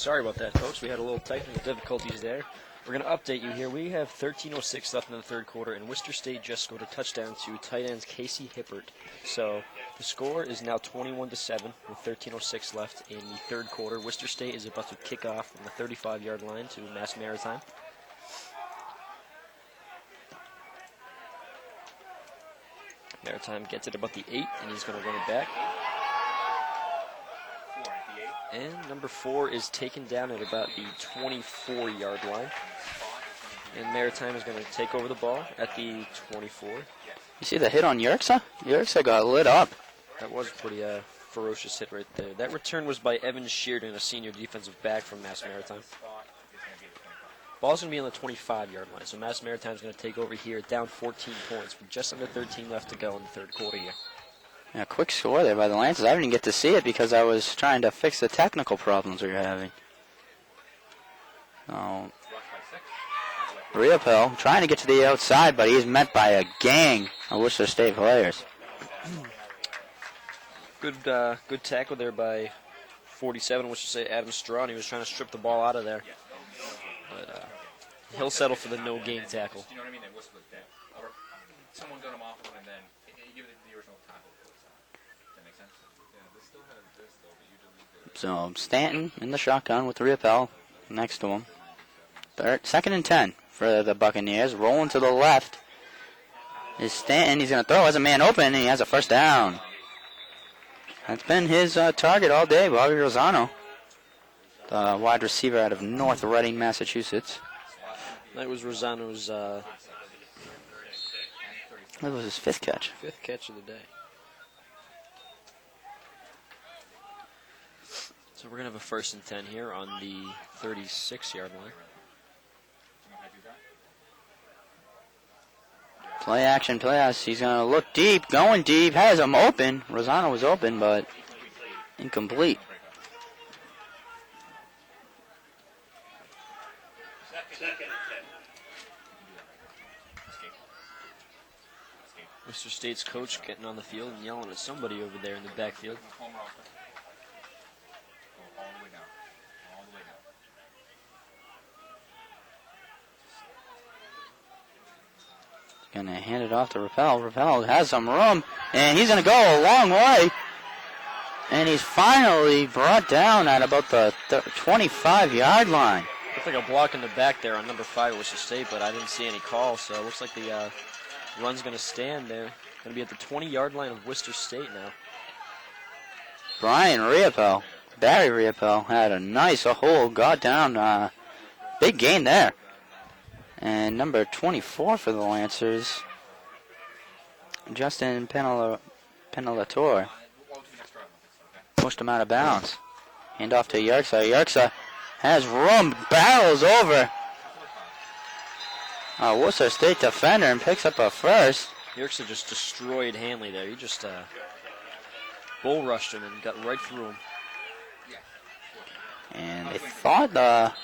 Sorry about that, folks. We had a little technical difficulties there. We're going to update you here. We have 13:06 left in the third quarter, and Worcester State just scored a touchdown to tight ends Casey Hippert. So the score is now 21-7 with 13:06 left in the third quarter. Worcester State is about to kick off on the 35-yard line to Mass Maritime. Maritime gets it about the 8, and he's going to run it back. And number 4 is taken down at about the 24-yard line. And Maritime is going to take over the ball at the 24. You see the hit on Yerxa? Yerxa got lit up. That was a pretty ferocious hit right there. That return was by Evan Sheardon, a senior defensive back from Mass Maritime. Ball's going to be on the 25-yard line, so Mass Maritime is going to take over here, down 14 points, with just under 13 left to go in the third quarter here. Yeah, quick score there by the Lancers. I didn't get to see it because I was trying to fix the technical problems we were having. Riopel trying to get to the outside, but he's met by a gang of Worcester State players. Good tackle there by 47, which is say Adam Strawn. He was trying to strip the ball out of there. But he'll settle for the no-gain tackle. You know what I mean? They whistled it down. Or someone got him off of him and then give it the original tackle. Does that make sense? Yeah, they still have this though, but usually So Stanton in the shotgun with Riopel next to him. Second and 10 for the Buccaneers. Rolling to the left is Stanton. He's going to throw as a man open, and he has a first down. That's been his target all day, Bobby Rosano, the wide receiver out of North Reading, Massachusetts. That was Rosano's That was his fifth catch. Fifth catch of the day. So we're going to have a first and 10 here on the 36-yard line. Play action, pass. He's going to look deep, going deep, has him open. Rosano was open, but incomplete. Worcester State's coach getting on the field and yelling at somebody over there in the backfield. Going to hand it off to Rappel. Rappel has some room, and he's going to go a long way. And he's finally brought down at about the 25-yard line. Looks like a block in the back there on number 5, Worcester State, but I didn't see any call, so it looks like the run's going to stand there. Going to be at the 20-yard line of Worcester State now. Brian Riopel, Barry Riopel, had a nice hole, got down. Big gain there. And number 24 for the Lancers, Justin Penelator, pushed him out of bounds. Hand off to Yerxa. Yerxa has room, barrels over a Worcester State defender and picks up a first. Yerxa just destroyed Hanley there. He just bull rushed him and got right through him. And they thought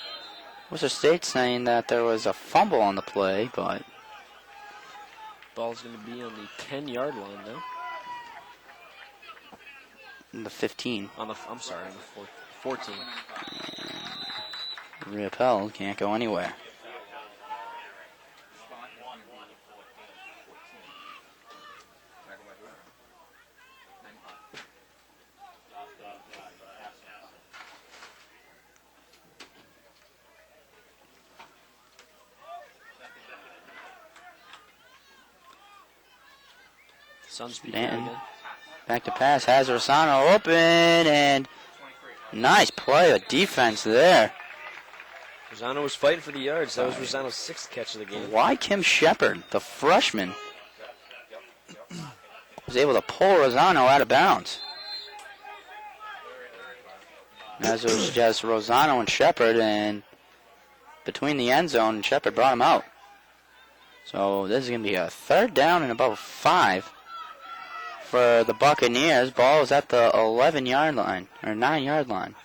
Worcester State saying that there was a fumble on the play, but ball's going to be on the 10-yard line now. The 15. On the 14. Riopel can't go anywhere. Stanton back to pass, has Rosano open, and nice play of defense there. Rosano was fighting for the yards. That was Rosano's 6th catch of the game. Why Kim Shepard, the freshman, was able to pull Rosano out of bounds. As it was just Rosano and Shepard, and between the end zone, Shepard brought him out. So this is going to be a third down and about 5 for the Buccaneers. Ball is at the 11-yard line, or 9-yard line.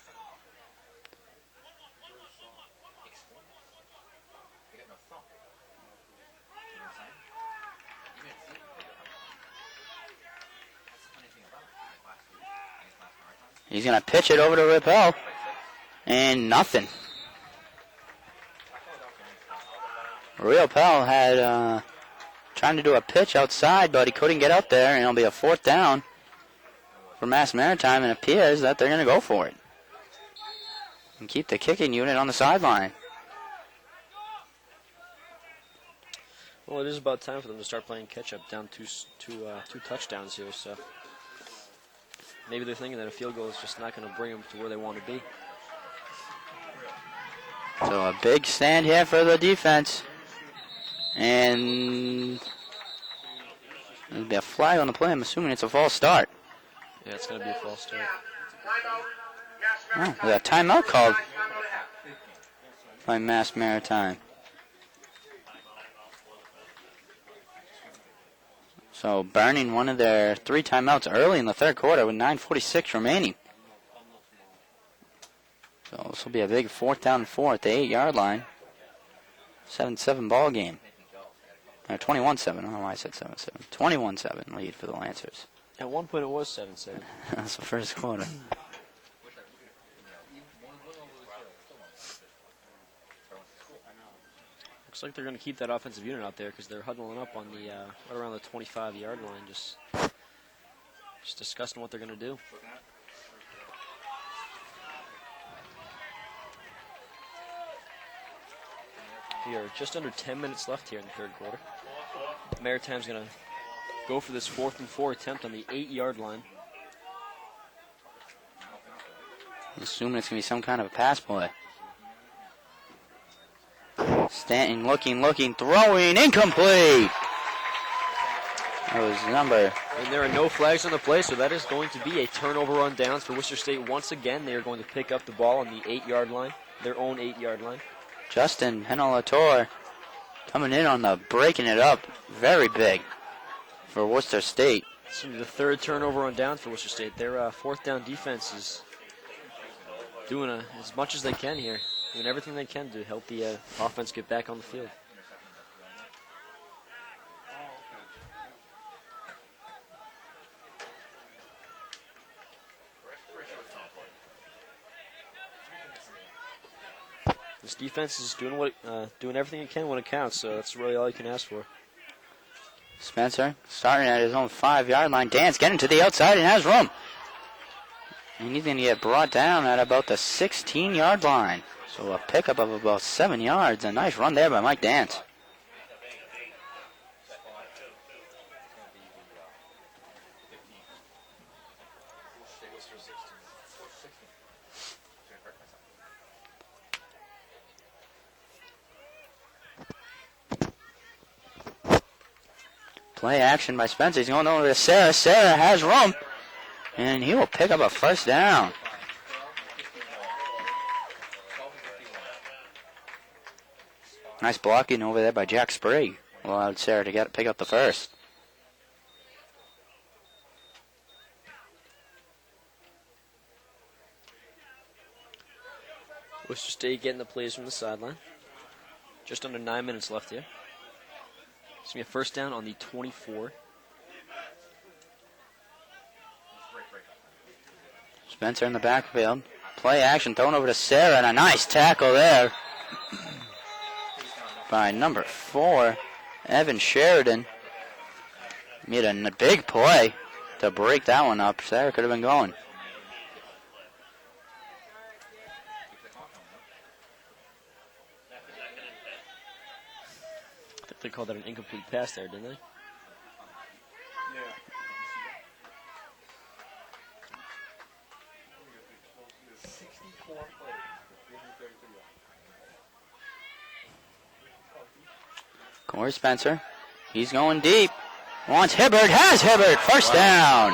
He's going to pitch it over to Riopel. And nothing. Real Pell had trying to do a pitch outside, but he couldn't get up there, and it'll be a 4th down for Mass Maritime, and it appears that they're going to go for it and keep the kicking unit on the sideline. Well, it is about time for them to start playing catch-up, down two touchdowns here, so maybe they're thinking that a field goal is just not going to bring them to where they want to be. So a big stand here for the defense. And there'll be a flag on the play. I'm assuming it's a false start. Yeah, it's going to be a false start. Oh, there's a timeout called by Mass Maritime. So burning one of their 3 timeouts early in the 3rd quarter with 9:46 remaining. So this will be a big 4th down and 4 at the 8-yard line. 7-7 ball game. 21-7. I don't know why I said 7-7. 21-7 lead for the Lancers. At one point it was 7-7. That's the first quarter. Looks like they're going to keep that offensive unit out there because they're huddling up on the right around the 25-yard line, just discussing what they're going to do. We are just under 10 minutes left here in the 3rd quarter. Maritime's going to go for this 4th and 4 attempt on the 8-yard line. I'm assuming it's going to be some kind of a pass play. Stanton looking, throwing, incomplete. That was number. And there are no flags on the play, so that is going to be a turnover on downs for Worcester State. Once again, they are going to pick up the ball on the 8-yard line, their own 8-yard line. Justin Henelator coming in on the breaking it up. Very big for Worcester State. This will be the 3rd turnover on downs for Worcester State. Their 4th down defense is doing as much as they can here, doing everything they can to help the offense get back on the field. This defense is doing everything it can when it counts, so that's really all you can ask for. Spencer starting at his own 5-yard line. Dance getting to the outside and has room. And he's going to get brought down at about the 16-yard line. So a pickup of about 7 yards. A nice run there by Mike Dance. Play action by Spencer. He's going over to Sarah. Sarah has room. And he will pick up a 1st down. Nice blocking over there by Jack Sprague. Allowed Sarah to pick up the 1st. Worcester State getting the plays from the sideline. Just under 9 minutes left here. It's going to be a 1st down on the 24. Spencer in the backfield. Play action thrown over to Sarah, and a nice tackle there by number 4, Evan Sheridan. Made a big play to break that one up. Sarah could have been going. I think they called that an incomplete pass there, didn't they? Corey Spencer. He's going deep. Wants Hibbert. Has Hibbert. 1st down.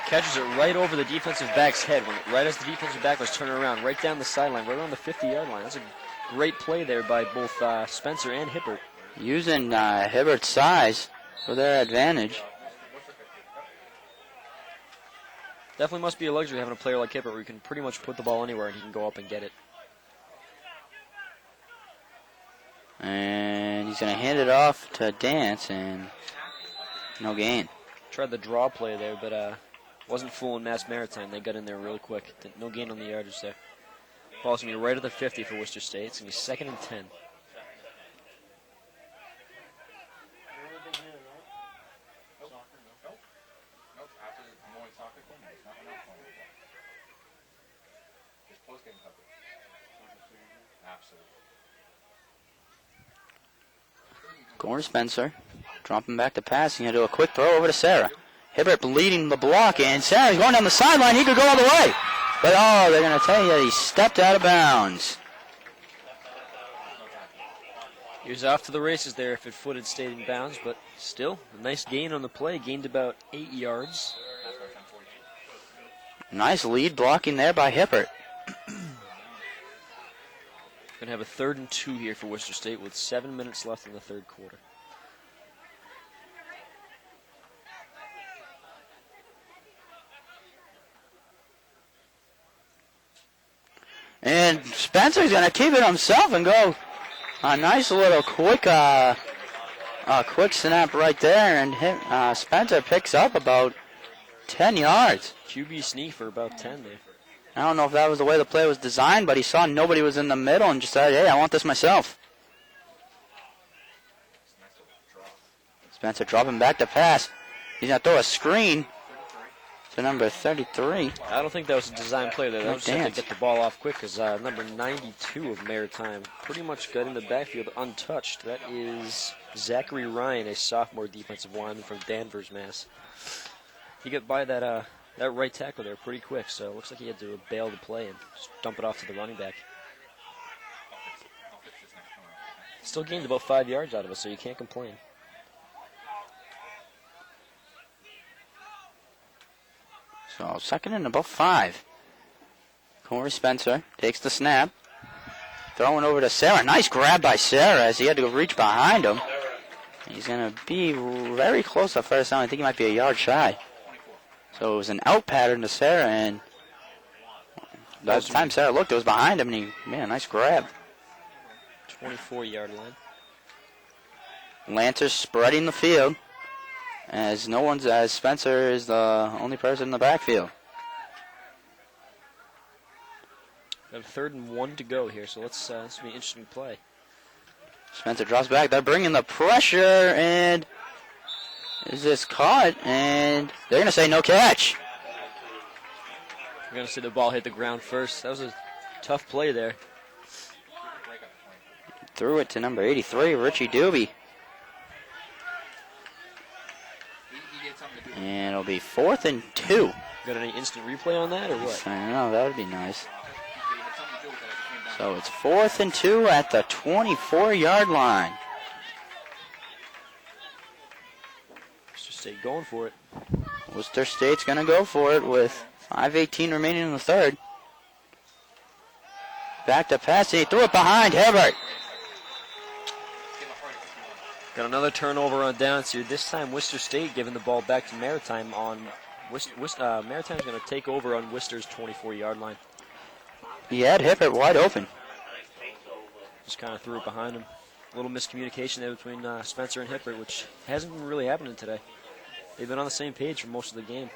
Catches it right over the defensive back's head, right as the defensive back was turning around, right down the sideline, right around the 50-yard line. That's a great play there by both Spencer and Hibbert. Using Hibbert's size for their advantage. Definitely must be a luxury having a player like Hibbert where you can pretty much put the ball anywhere and he can go up and get it. And he's going to hand it off to Dance, and no gain. Tried the draw play there, but wasn't fooling Mass Maritime. They got in there real quick. No gain on the yardage there. Ball's going to be right at the 50 for Worcester State. It's going to be 2nd and 10. Nope. After the morning soccer thing, it's not enough for me. Just post-game coverage. Absolutely. Going to Spencer. Dropping back to pass. He's going to do a quick throw over to Sarah. Hibbert leading the block, and Sarah's going down the sideline. He could go all the way. But, oh, they're going to tell you that he stepped out of bounds. He was off to the races there if it stayed in bounds, but still, a nice gain on the play. Gained about 8 yards. Nice lead blocking there by Hibbert. Going to have a 3rd and 2 here for Worcester State with 7 minutes left in the third quarter. And Spencer's going to keep it himself and go a nice little quick snap right there. And Spencer picks up about 10 yards. QB sneak for about 10 there. I don't know if that was the way the play was designed, but he saw nobody was in the middle and just said, hey, I want this myself. Spencer dropping back to pass. He's going to throw a screen to number 33. I don't think that was a design play there. That was just to get the ball off quick because number 92 of Maritime pretty much got in the backfield untouched. That is Zachary Ryan, a sophomore defensive lineman from Danvers, Mass. He got by that right tackle there pretty quick, so it looks like he had to bail the play and just dump it off to the running back. Still gained about 5 yards out of it, so you can't complain. So 2nd and about 5. Corey Spencer takes the snap. Throwing over to Sarah. Nice grab by Sarah as he had to go reach behind him. He's going to be very close at first down. I think he might be a yard shy. So it was an out pattern to Sarah, and by the time Sarah looked, it was behind him, and he made a nice grab. 24-yard line. Lancer spreading the field as Spencer is the only person in the backfield. Got a 3rd and 1 to go here, so this will be an interesting play. Spencer drops back. They're bringing the pressure, and is this caught? And they're going to say no catch. We're going to see the ball hit the ground first. That was a tough play there. Threw it to number 83, Richie Doobie. And it'll be 4th and 2. Got any instant replay on that or what? I don't know. That would be nice. So it's 4th and 2 at the 24-yard line. Worcester State going for it. Worcester State's going to go for it with 5:18 remaining in the third. Back to pass. He threw it behind Hibbert. Got another turnover on downs here. This time Worcester State giving the ball back to Maritime on Maritime's going to take over on Worcester's 24-yard line. He had Hibbert wide open. Just kind of threw it behind him. A little miscommunication there between Spencer and Hibbert, which hasn't really happened today. They've been on the same page for most of the game.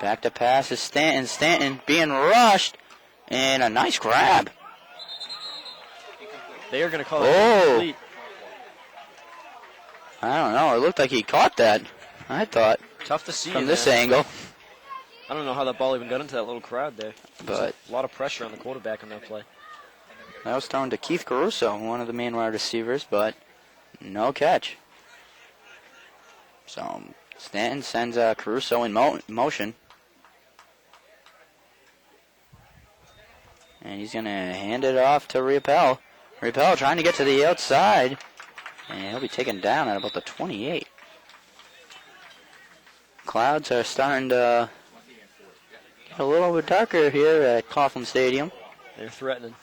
Back to pass is Stanton. Stanton being rushed. And a nice grab. They are going to call it complete. I don't know. It looked like he caught that. I thought. Tough to see from this angle. I don't know how that ball even got into that little crowd there. But a lot of pressure on the quarterback on that play. That was thrown to Keith Caruso, one of the main wide receivers, but no catch. So Stanton sends Caruso in motion. And he's going to hand it off to Riopel. Riopel trying to get to the outside. And he'll be taken down at about the 28. Clouds are starting to get a little bit darker here at Coughlin Stadium. They're threatening.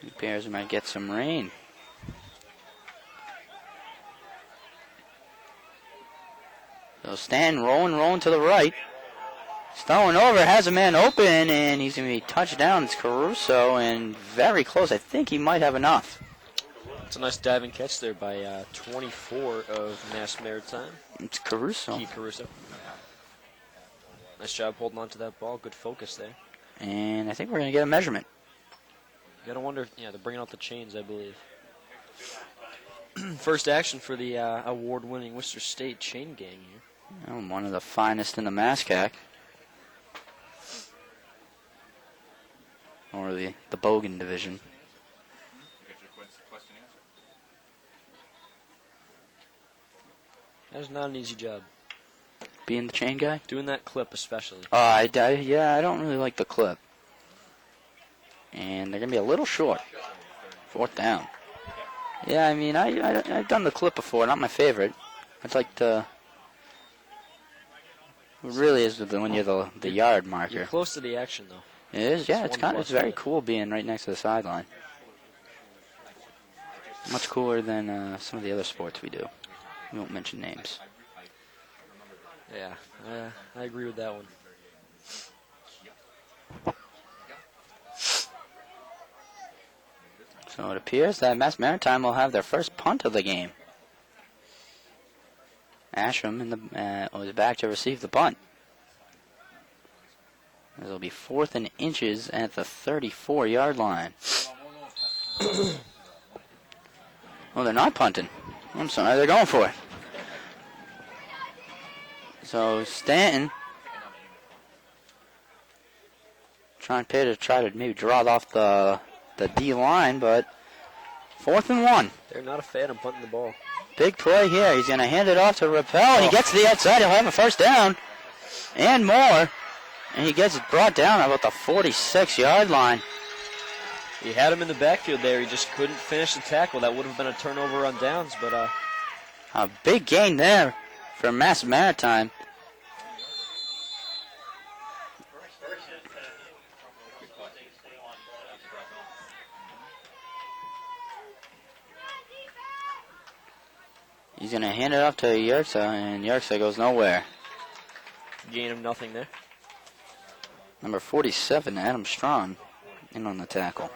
The Bears might get some rain. So Stanton rolling to the right. He's throwing over, has a man open, and he's going to be touched down. It's Caruso, and very close. I think he might have enough. It's a nice diving catch there by 24 of Mass Maritime. It's Caruso. Keith Caruso. Nice job holding on to that ball. Good focus there. And I think we're going to get a measurement. You gotta wonder, they're bringing out the chains, I believe. First action for the award-winning Worcester State chain gang here. Oh, one of the finest in the MASCAC. Or the Bogan division. That is not an easy job. Being the chain guy? Doing that clip especially. I don't really like the clip. And they're going to be a little short. 4th down. Yeah, I mean, I've done the clip before. Not my favorite. I'd like to... It really is when you're the yard marker. You're close to the action, though. It is, yeah. It's very play. cool being right next to the sideline. Much cooler than some of the other sports we do. We won't mention names. Yeah, I agree with that one. So it appears that Mass Maritime will have their first punt of the game. Asham was back to receive the punt. It'll be 4th and inches at the 34-yard line. Oh, they're not punting. I'm sorry, they're going for it. So Stanton try to maybe draw it off the D line, but 4th and 1. They're not a fan of punting the ball. Big play here. He's going to hand it off to Rappel, and he gets to the outside. He'll have a first down and more. And he gets it brought down about the 46-yard line. He had him in the backfield there. He just couldn't finish the tackle. That would have been a turnover on downs, but a big gain there for Mass Maritime. He's going to hand it off to Yerxa, and Yerxa goes nowhere. gain of nothing there. Number 47, Adam Strawn, in on the tackle.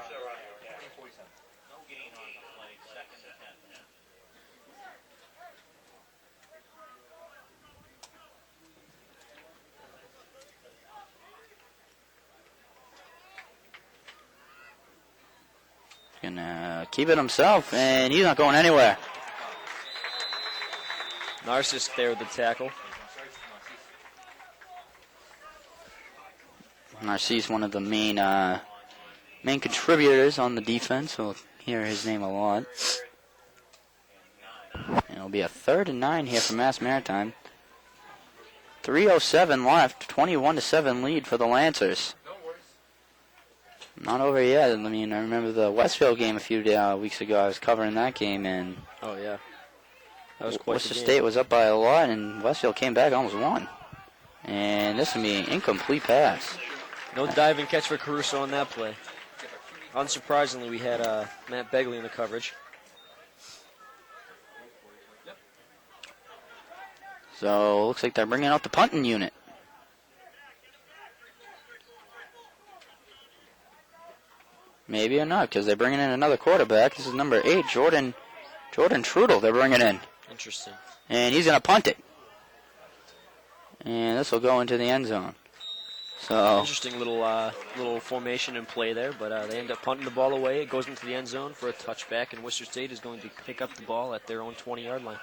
Gonna keep it himself, and he's not going anywhere. Narcissus there with the tackle. Narcisse, one of the main contributors on the defense. We'll hear his name a lot. And it'll be a 3rd and 9 here for Mass Maritime. 3:07 left, 21-7 lead for the Lancers. Not over yet. I mean, I remember the Westfield game a few weeks ago. I was covering that game, and oh yeah, that was quite Worcester State was up by a lot, and Westfield came back, almost won. And this will be an incomplete pass. No diving catch for Caruso on that play. Unsurprisingly, we had Matt Begley in the coverage. So looks like they're bringing out the punting unit. Maybe or not, because they're bringing in another quarterback. This is number 8, Jordan Trudel. They're bringing in. Interesting. And he's going to punt it. And this will go into the end zone. So Interesting little formation and play there, but they end up punting the ball away. It goes into the end zone for a touchback, and Worcester State is going to pick up the ball at their own 20-yard line.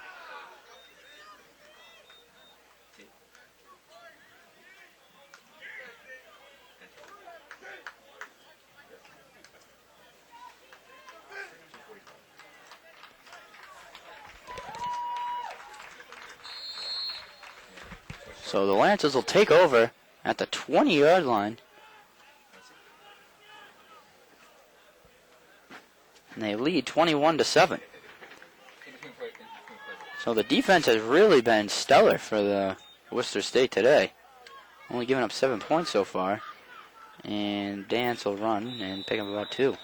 So the Lancers will take over at the 20-yard line. And they lead 21-7. So the defense has really been stellar for the Worcester State today. Only giving up 7 points so far. And Dance will run and pick up about 2.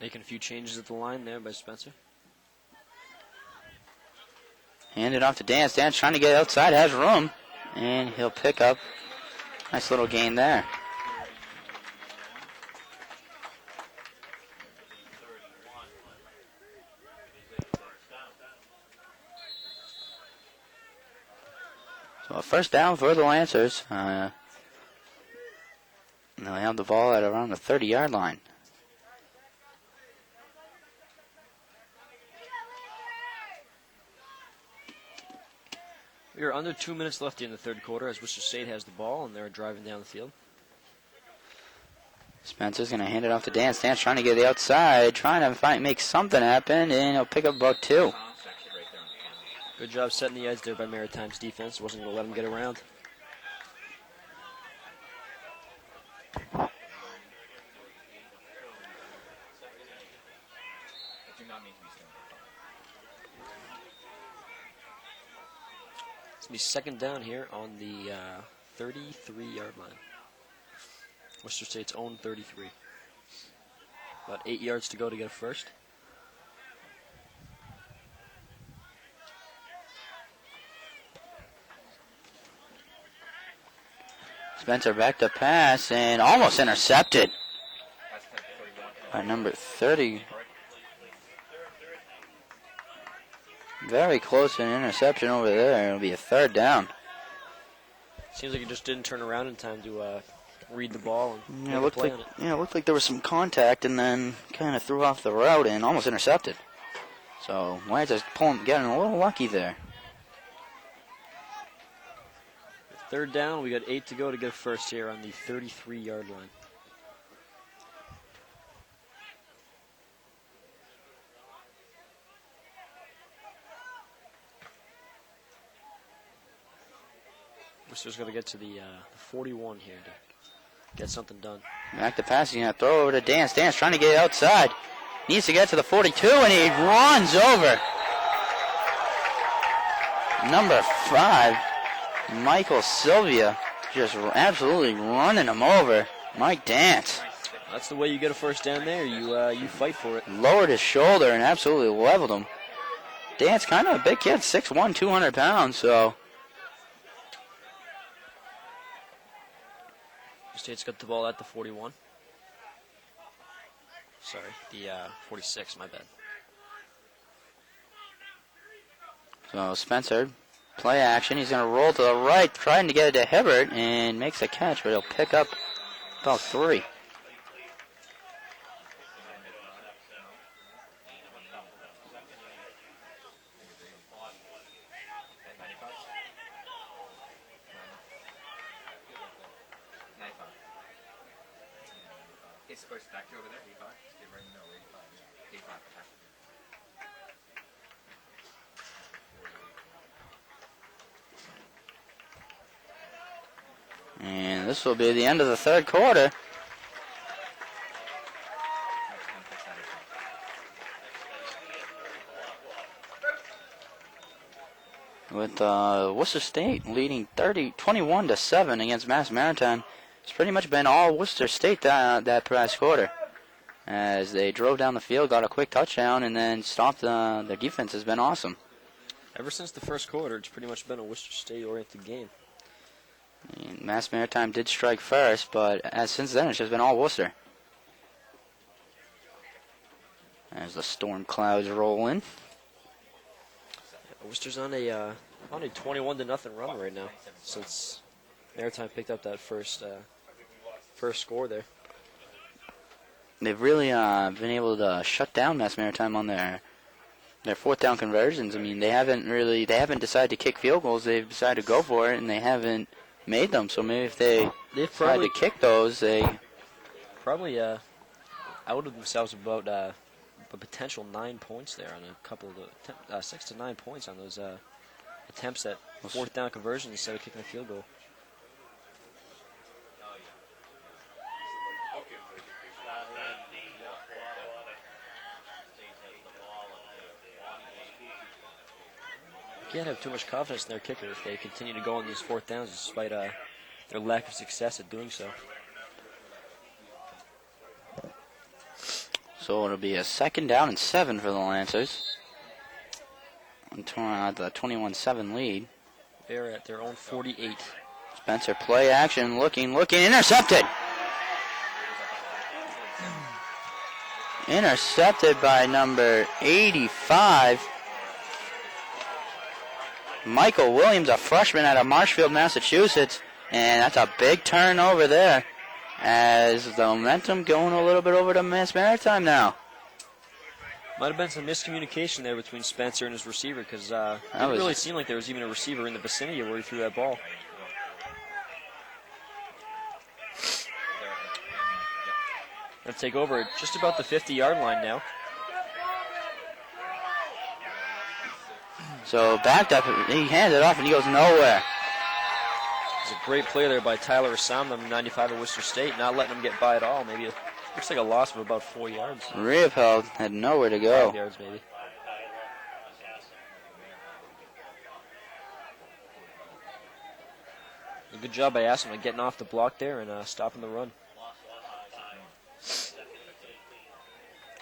Making a few changes at the line there by Spencer. Hand it off to Dance. Dance trying to get outside, has room, and he'll pick up. Nice little gain there. So a first down for the Lancers. They'll have the ball at around the 30-yard line. We are under 2 minutes left in the third quarter as Worcester State has the ball and they're driving down the field. Spencer's going to hand it off to Dance. Dance trying to get the outside, trying to make something happen, and he'll pick up about 2. Good job setting the edge there by Maritime's defense. Wasn't going to let him get around. It's going to be second down here on the 33-yard line. Worcester State's own 33. About 8 yards to go to get a first. Spencer back to pass and almost intercepted by number 30. Very close to an interception over there. It'll be a third down. Seems like he just didn't turn around in time to read the ball and it looked like there was some contact and then kind of threw off the route and almost intercepted. So Lancers getting a little lucky there. Third down, we got 8 to go to get a first here on the 33-yard line. Worcester's going to get to the 41 here to get something done. Back to pass, he's going to throw over to Dance. Dance trying to get outside. Needs to get to the 42, and he runs over number 5. Michael Sylvia just absolutely running him over. Mike Dance. That's the way you get a first down there. You fight for it. Lowered his shoulder and absolutely leveled him. Dance, kind of a big kid, 6'1", 200 pounds, so. State's got the ball at the 41. Sorry, the 46, my bad. So Spencer, play action. He's going to roll to the right, trying to get it to Hibbert, and makes a catch, but he'll pick up about 3. And this will be the end of the third quarter. With Worcester State leading 21-7 against Mass Maritime. It's pretty much been all Worcester State that past quarter. As they drove down the field, got a quick touchdown, and then stopped. Their defense has been awesome. Ever since the first quarter, it's pretty much been a Worcester State-oriented game. And Mass Maritime did strike first, but since then it's just been all Worcester. As the storm clouds roll in. Worcester's on a 21-0 run right now since Maritime picked up that first score there. They've really been able to shut down Mass Maritime on their fourth down conversions. I mean, they haven't decided to kick field goals. They've decided to go for it, and they haven't made them. So maybe if they've tried to kick those, they probably outed themselves about a potential 9 points there on a couple of the 6 to 9 points on those attempts at fourth down conversions instead of kicking a field goal. Can't have too much confidence in their kicker if they continue to go on these fourth downs despite their lack of success at doing so. So it'll be a 2nd down and 7 for the Lancers. On the 21-7 lead. They're at their own 48. Spencer play action, looking, intercepted. Intercepted by number 85. Michael Williams, a freshman out of Marshfield, Massachusetts. And that's a big turnover there as the momentum going a little bit over to Maritime now. Might have been some miscommunication there between Spencer and his receiver because it didn't really seem like there was even a receiver in the vicinity of where he threw that ball. Gonna take over at just about the 50-yard line now. So backed up, he hands it off and he goes nowhere. It's a great play there by Tyler Assam, number 95 at Worcester State, not letting him get by at all. Maybe it looks like a loss of about 4 yards. Riopel had nowhere to go. 5 yards maybe. A good job by Assam on getting off the block there and stopping the run.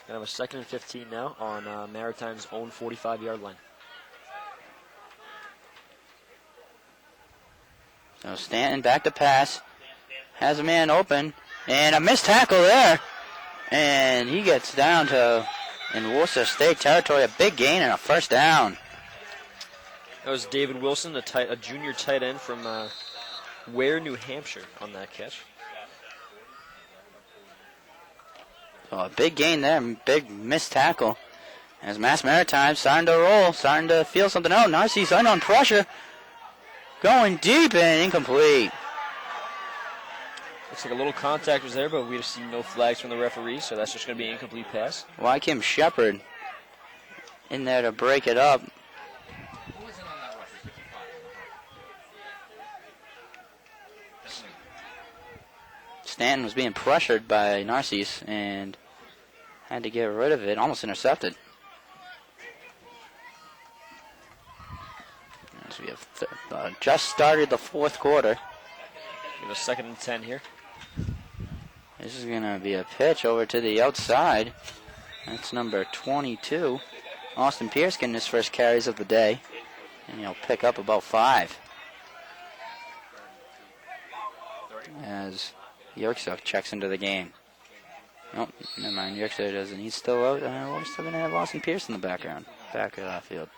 Gonna have a 2nd and 15 now on Maritime's own 45-yard line. So Stanton back to pass. Has a man open. And a missed tackle there. And he gets down to, in Worcester State territory, a big gain and a 1st down. That was David Wilson, a junior tight end from Ware, New Hampshire, on that catch. So a big gain there, big missed tackle. As Maritime starting to roll, starting to feel something out. Narcisse on pressure. Going deep and incomplete. Looks like a little contact was there, but we've seen no flags from the referee, so that's just going to be an incomplete pass. Wycombe Shepard in there to break it up. Who was in on that rush? It was 55. Stanton was being pressured by Narcisse and had to get rid of it. Almost intercepted. As we have just started the 4th quarter. We have a 2nd and 10 here. This is going to be a pitch over to the outside. That's number 22. Austin Pierce getting his first carries of the day. And he'll pick up about 5. As Yorkshire checks into the game. Nope, never mind. Yorkshire doesn't. He's still out. We're still going to have Austin Pierce in the background. Back of the field.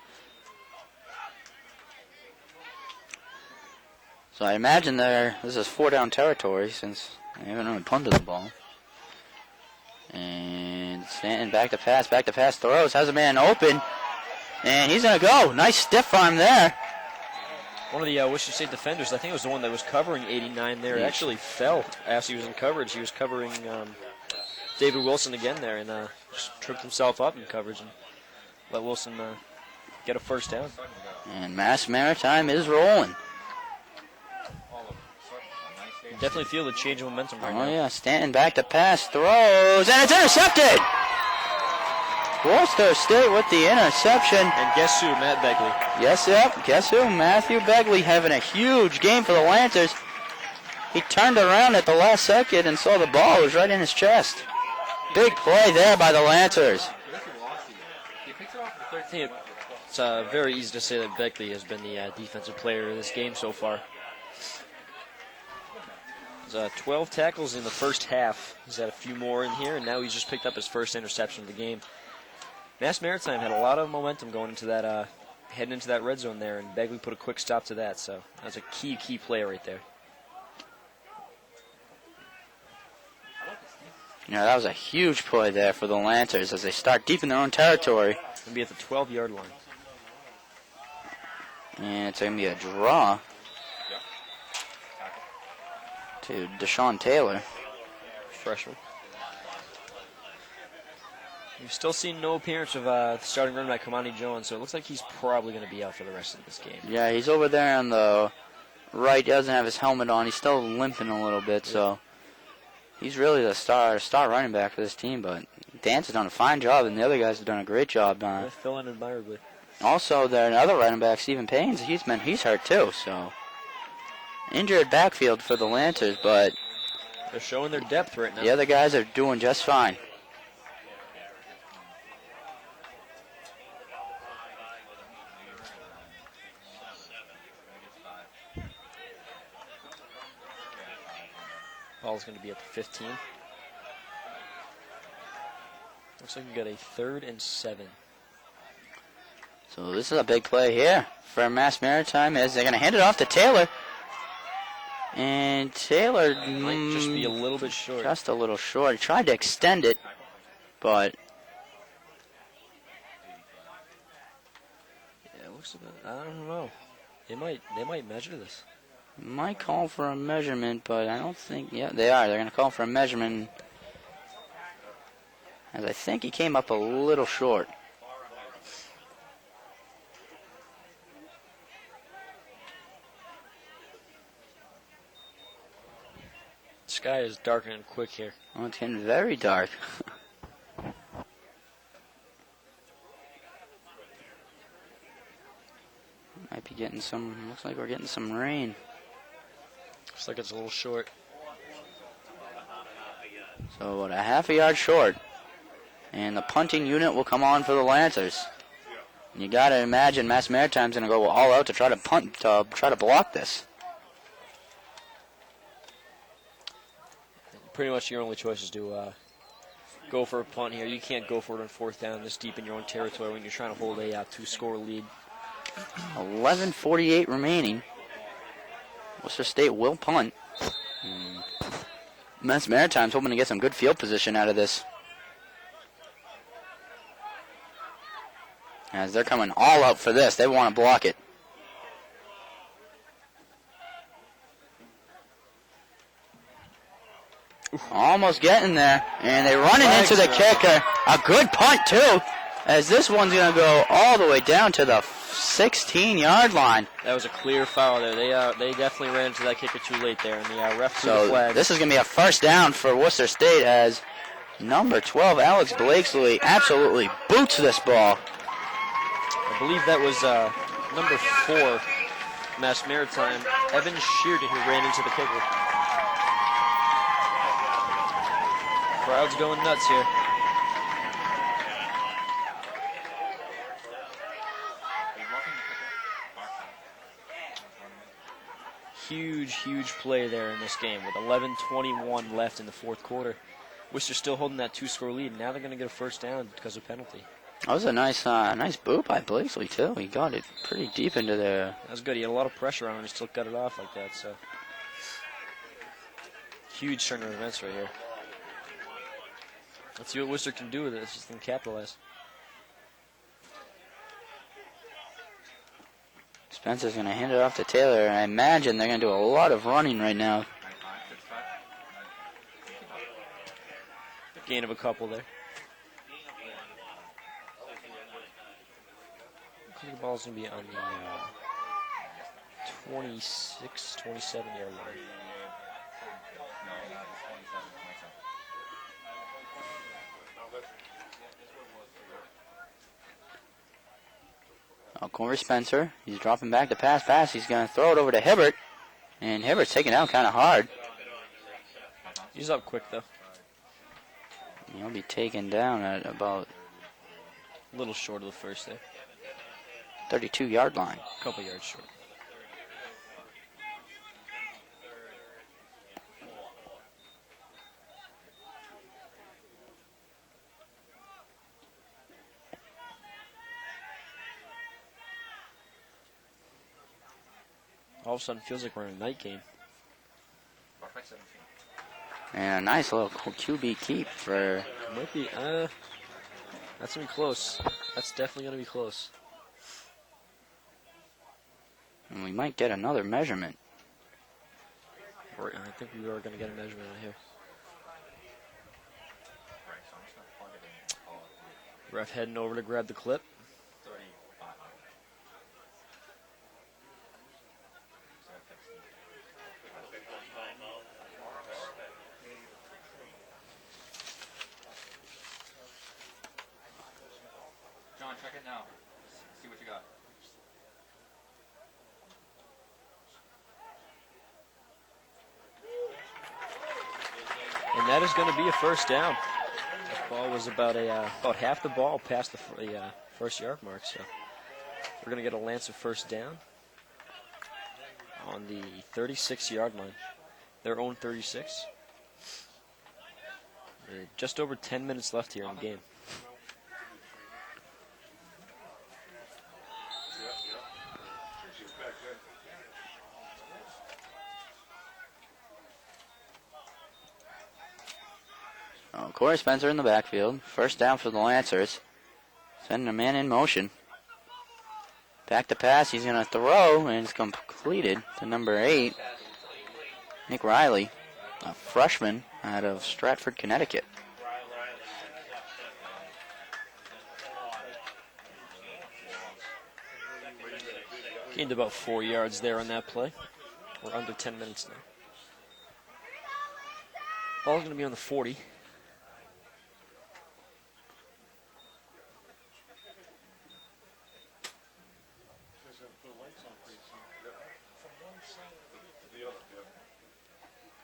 So I imagine this is 4-down territory since they haven't really punted the ball. And Stanton back to pass, throws, has a man open, and he's going to go. Nice stiff arm there. One of the Worcester State defenders, I think it was the one that was covering 89 there, actually fell as he was in coverage. He was covering David Wilson again there and just tripped himself up in coverage and let Wilson get a 1st down. And Maritime is rolling. Definitely feel the change of momentum right now. Oh, yeah. Stanton back to pass, throws, and it's intercepted! Worcester State with the interception. And guess who? Matt Begley. Yes, yep. Guess who? Matthew Begley having a huge game for the Lancers. He turned around at the last second and saw the ball was right in his chest. Big play there by the Lancers. It's very easy to say that Begley has been the defensive player of this game so far. 12 tackles in the first half. He's had a few more in here, and now he's just picked up his first interception of the game. Maritime had a lot of momentum going into that, heading into that red zone there, and Begley put a quick stop to that. So that's a key play right there. Yeah, that was a huge play there for the Lancers as they start deep in their own territory. It's going to be at the 12-yard line. And it's going to be a draw to Deshaun Taylor. Freshman. We've still seen no appearance of the starting running back Kamani Jones, so it looks like he's probably going to be out for the rest of this game. Yeah, he's over there on the right. He doesn't have his helmet on. He's still limping a little bit, so he's really the star running back for this team. But Dance has done a fine job, and the other guys have done a great job. Filling admirably. Also, their other running back, Stephen Paynes, he's hurt too, so injured backfield for the Lancers, but they're showing their depth right now. The other guys are doing just fine. Ball's going to be at the 15. Looks like we got a 3rd and 7. So this is a big play here for Mass Maritime as they're going to hand it off to Taylor. And Taylor Might just be a little bit short. Just a little short. He tried to extend it, but yeah, it looks a bit, I don't know. They might measure this. might call for a measurement, but I don't think, yeah, they are. They're going to call for a measurement. As I think he came up a little short. The sky is darkening quick here. Oh, it's getting very dark. Might be getting some, looks like we're getting some rain. Looks like it's a little short. So about a half a yard short. And the punting unit will come on for the Lancers. And you got to imagine Mass Maritime's going to go all out to try to punt, to try to block this. Pretty much your only choice is to go for a punt here. You can't go for it on 4th down this deep in your own territory when you're trying to hold a 2-score lead. 11:48 remaining. Worcester State will punt. Mass Maritime's hoping to get some good field position out of this. As they're coming all out for this, they want to block it. Almost getting there, and they're running into the kicker. A good punt, too, as this one's going to go all the way down to the 16-yard line. That was a clear foul there. They definitely ran into that kicker too late there, and the ref threw the So flag. this is going to be a first down for Worcester State as number 12, Alex Blakesley, absolutely boots this ball. I believe that was number 4, Mass Maritime, Evan Sheardon, who ran into the kicker. Crowd's going nuts here. Huge play there in this game with 11:21 left in the 4th quarter. Worcester still holding that 2-score lead. Now they're going to get a first down because of penalty. That was a nice boot by Blakesley, too. He got it pretty deep into there. That was good. He had a lot of pressure on him. He still got it off like that. So huge turn of events right here. Let's see what Worcester can do with it. Let's just capitalize. Spencer's going to hand it off to Taylor, and I imagine they're going to do a lot of running right now. Gain of a couple there. I think the ball's going to be on the 26, 27-yard line. Corey Spencer, he's dropping back to pass. He's going to throw it over to Hibbert, and Hibbert's taking it out kind of hard. He's up quick, though. He'll be taken down at about A little short of the first there. 32-yard line. A couple yards short. All of a sudden, feels like we're in a night game. And a nice little QB keep for... Might be, that's going to be close. That's definitely going to be close. And we might get another measurement. I think we are going to get a measurement right here. Ref heading over to grab the clip. John, check it now. See what you got. And that is going to be a first down. The ball was about half the ball past the first yard mark, so we're going to get a Lancer first down on the 36-yard line. Their own 36. Just over 10 minutes left here in the game. Oh, Corey Spencer in the backfield. First down for the Lancers. Sending a man in motion. Back to pass. He's going to throw, and it's completed to number 8, Nick Riley, a freshman out of Stratford, Connecticut. Gained about 4 yards there on that play. We're under 10 minutes now. Ball's going to be on the 40.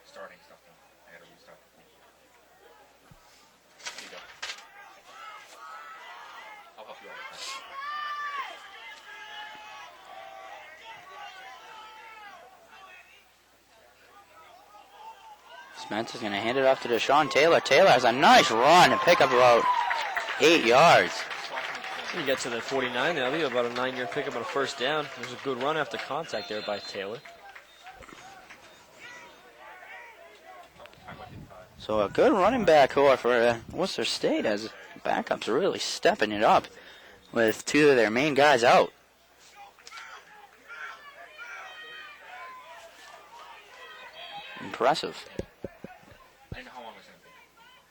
Starting something. I gotta restart. Here you go. I'll help you out with that. Spencer's going to hand it off to Deshaun Taylor. Taylor has a nice run to pick up about 8 yards. You get to the 49, that'll be about a 9-yard pickup on a first down. There's a good run after contact there by Taylor. So a good running back core for Worcester State as backups really stepping it up with 2 of their main guys out. Impressive. I didn't know how long it was going to be.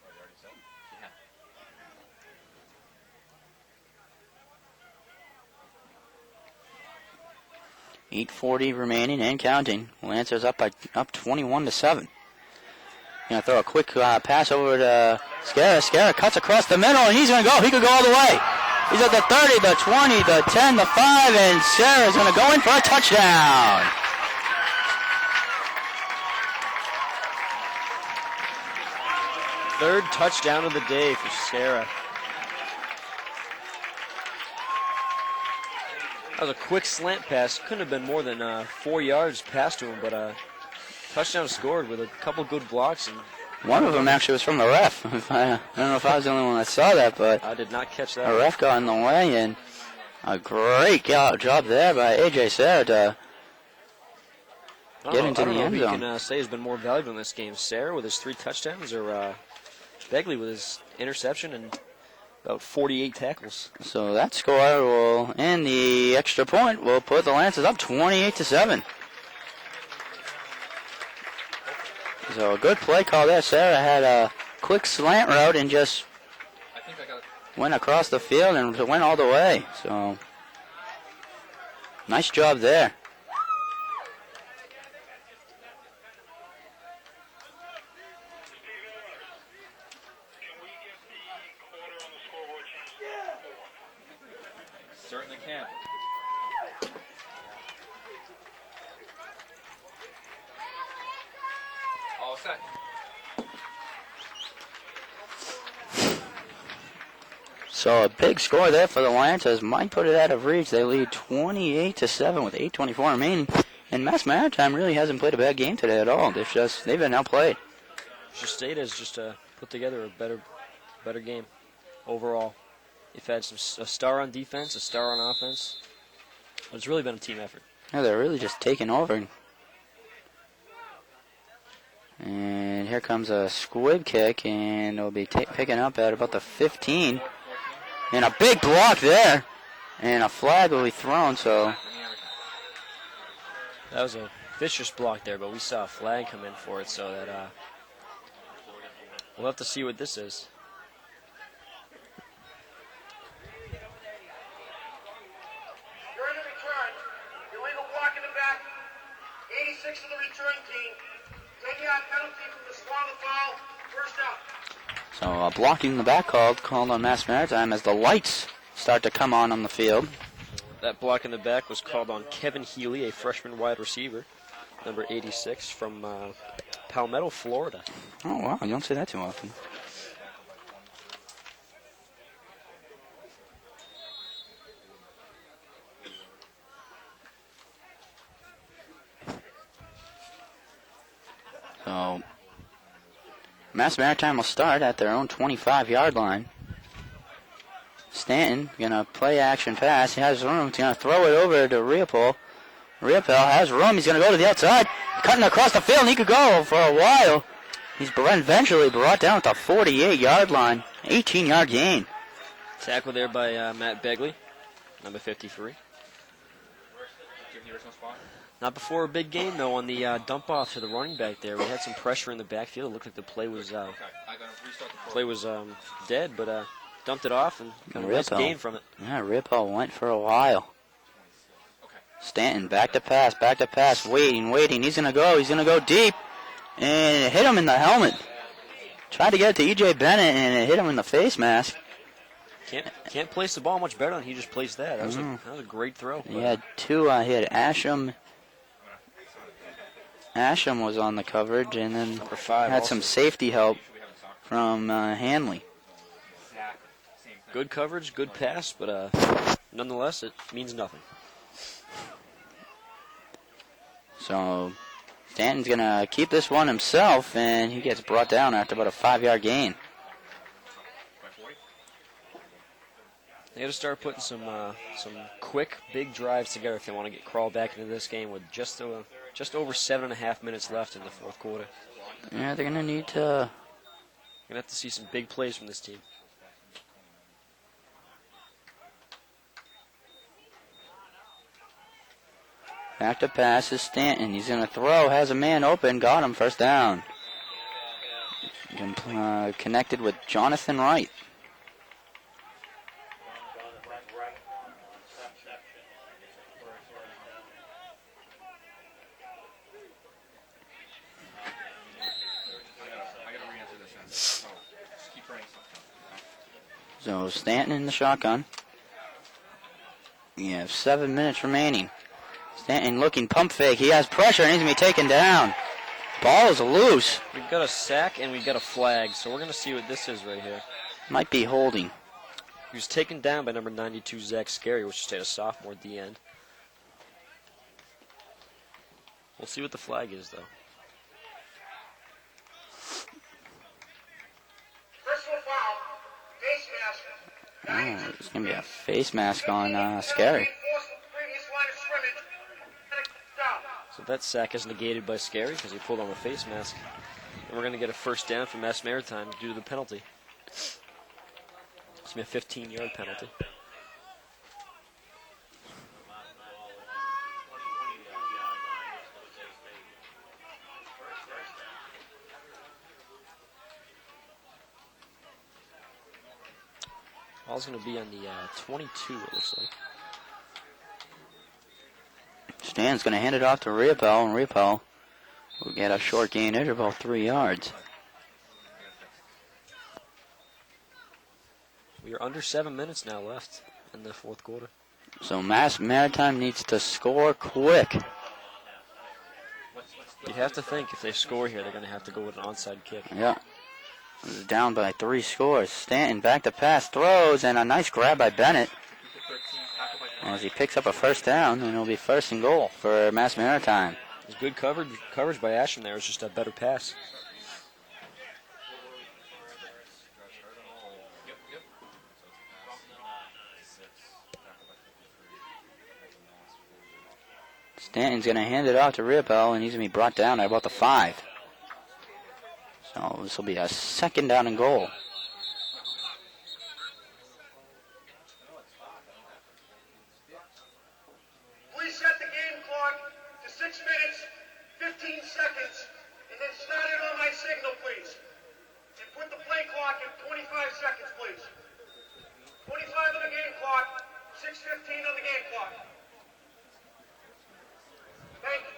Oh, you already said? Yeah. 8:40 remaining and counting. Lancers up 21-7. Gonna throw a quick pass over to Scarra. Scarra cuts across the middle, and he's gonna go. He could go all the way. He's at the 30, the 20, the 10, the 5, and Scarra's gonna go in for a touchdown. Third touchdown of the day for Sarah. That was a quick slant pass. Couldn't have been more than 4 yards past to him, but touchdown scored with a couple good blocks. And one of them actually was from the ref. I don't know if I was the only one that saw that, but I did not catch that. A ref got in the way, and a great job there by A.J. Sarah to get into the end zone. I can say has been more valuable in this game. Sarah with his 3 touchdowns, or Begley with his interception and about 48 tackles. So that score will, and the extra point will put the Lancers up 28-7. So a good play call there. Sarah had a quick slant route and just went across the field and went all the way. So nice job there. Certainly can. All set. So a big score there for the Lancers. Might put it out of reach. They lead 28-7 with 8:24 remaining. And Maritime really hasn't played a bad game today at all. They've been outplayed. Worcester State has just put together a better game overall. They've had a star on defense, a star on offense. But it's really been a team effort. Yeah, they're really just taking over. And here comes a squib kick, and it'll be picking up at about the 15. And a big block there. And a flag will be thrown, so... That was a vicious block there, but we saw a flag come in for it, so that we'll have to see what this is. During the return, illegal block in the back, 86 of the return team, 10-yard penalty from the smaller foul, first out. So blocking the back called on Mass Maritime as the lights start to come on the field. That block in the back was called on Kevin Healy, a freshman wide receiver, number 86 from Palmetto, Florida. Oh, wow, you don't see that too often. So Mass Maritime will start at their own 25-yard line. Stanton gonna play action pass. He has room. He's gonna throw it over to Riopel. Riopel has room. He's gonna go to the outside, cutting across the field. And he could go for a while. He's eventually brought down at the 48-yard line. 18-yard gain. Tackle there by Matt Begley, number 53. Give the original spot. Not before a big gain, though, on the dump off to the running back there. We had some pressure in the backfield. It looked like the play was Okay, I gotta restart the program. dead, but dumped it off and got a nice gain from it. Yeah, Riopel went for a while. Okay. Stanton, back to pass, waiting. He's going to go deep, and it hit him in the helmet. Tried to get it to E.J. Bennett, and it hit him in the face mask. Can't place the ball much better than he just placed that. That was a great throw. He had two, he had Asham. Asham was on the coverage, and then Number 5 had also. some safety help from Hanley. Good coverage, good pass, but nonetheless, it means nothing. So Stanton's going to keep this one himself, and he gets brought down after about a 5-yard gain. They got to start putting some quick, big drives together if they want to crawl back into this game with just over 7.5 minutes left in the fourth quarter. Yeah, they're going to need to... Gonna have to see some big plays from this team. Back to pass is Stanton. He's going to throw, has a man open, got him, first down. Connected with Jonathan Wright. So Stanton in the shotgun. You have 7 minutes remaining. Stanton looking pump fake. He has pressure and he's going to be taken down. Ball is loose. We've got a sack and we've got a flag, so we're going to see what this is right here. Might be holding. He was taken down by number 92, Zach Scary, which stayed a sophomore at the end. We'll see what the flag is, though. Personal foul. Face mask. Oh, there's going to be a face mask on Scary. So that sack is negated by Scary because he pulled on the face mask. And we're going to get a first down from Mass Maritime due to the penalty. It's going to be a 15-yard penalty. Ball's going to be on the 22, it looks like. Stan's going to hand it off to Riopel, and Riopel will get a short gain of about 3 yards. We are under 7 minutes now left in the fourth quarter. So Mass Maritime needs to score quick. You have to think if they score here, they're going to have to go with an onside kick. Yeah. Down by 3 scores. Stanton back to pass, throws, and a nice grab by Bennett. As he picks up a first down, and it'll be first and goal for Mass Maritime. It's good coverage by Asham there. It's just a better pass. Stanton's going to hand it off to Riopel, and he's going to be brought down at about the 5. So this will be a second down and goal. Please set the game clock to 6 minutes, 15 seconds, and then start it on my signal, please. And put the play clock at 25 seconds, please. 25 on the game clock, 6:15 on the game clock. Thank you.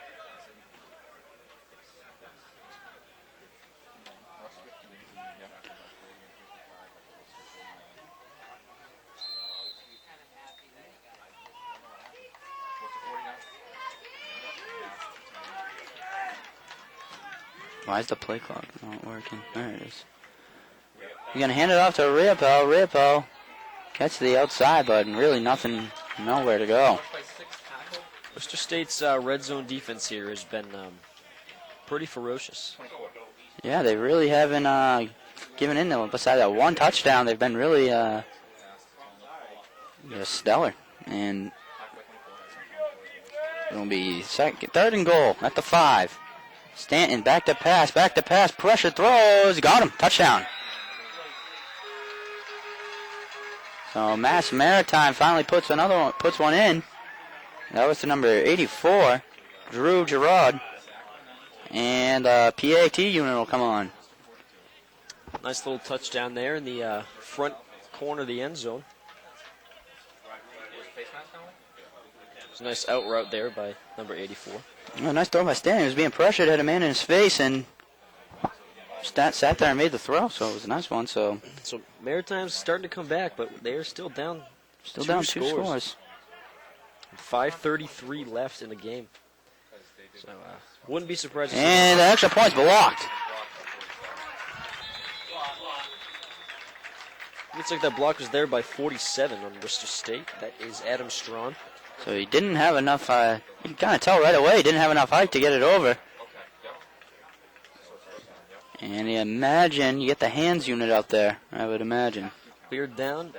Why is the play clock not working? There it is. You're going to hand it off to Riopel. Riopel gets to the outside, but really nothing, nowhere to go. Worcester State's red zone defense here has been pretty ferocious. Yeah, they really haven't given in. Besides that one touchdown, they've been really stellar. And it'll be third and goal at the 5. Stanton back to pass, pressure throws, got him, touchdown. So Maritime finally puts one in. That was to number 84, Drew Gerard, and PAT unit will come on. Nice little touchdown there in the front corner of the end zone. It's a nice out route there by number 84. Oh, nice throw by Stanton. He was being pressured, had a man in his face, and sat there and made the throw, so it was a nice one. So Maritime's starting to come back, but they're still down. Still down two scores. 5:33 left in the game. So wouldn't be surprised. And the extra point's blocked. Looks like that block was there by 47 on Worcester State. That is Adam Strawn. So he didn't have enough, you can kind of tell right away, he didn't have enough height to get it over. And you imagine, you get the hands unit out there, I would imagine. We're down,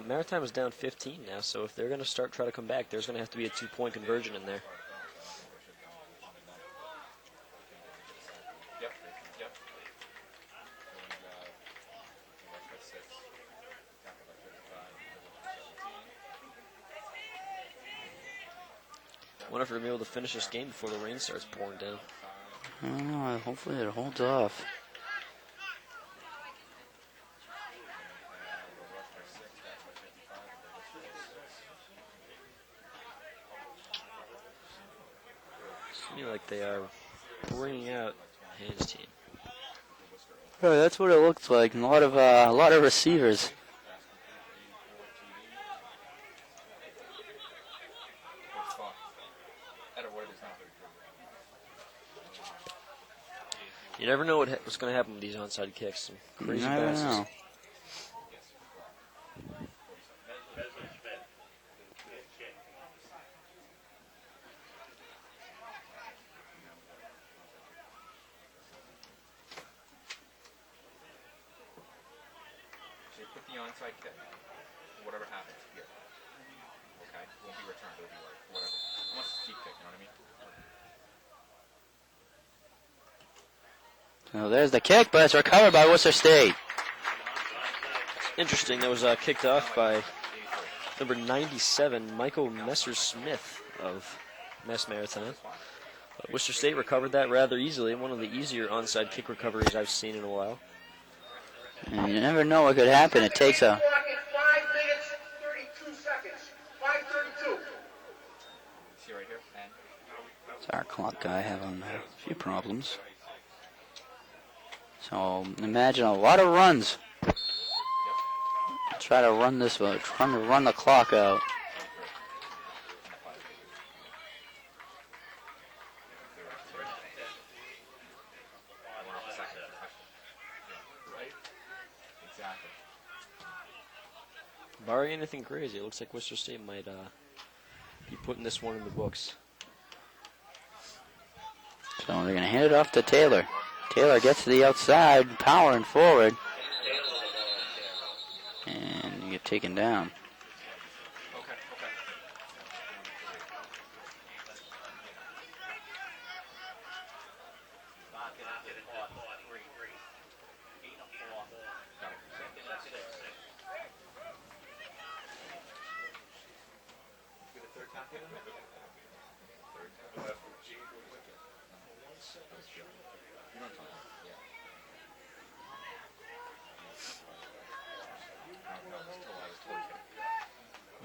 Maritime is down 15 now, so if they're going to try to come back, there's going to have to be a 2-point conversion in there. I wonder if we're going to be able to finish this game before the rain starts pouring down. I don't know, hopefully it holds off. Seems like they are bringing out Haynes' team. Yeah, that's what it looks like. And a lot of receivers. You never know what's going to happen with these onside kicks. Some crazy I don't passes. know. So you put the onside kick, whatever happens here. Okay? It won't be returned, it'll be like whatever. Unless it's deep kick, you know what I mean? So there's the kick, but it's recovered by Worcester State. Interesting, that was kicked off by number 97, Michael Messer-Smith of Mass Maritime. Worcester State recovered that rather easily, one of the easier onside kick recoveries I've seen in a while. And you never know what could happen. It takes a... 5 minutes, 32 seconds. 5:32. See right here? And It's our clock guy having a few problems. So imagine a lot of runs. Try to run this, trying to run the clock out. Barring anything crazy, it looks like Worcester State might be putting this one in the books. So they're going to hand it off to Taylor. Taylor gets to the outside, powering forward. And you get taken down.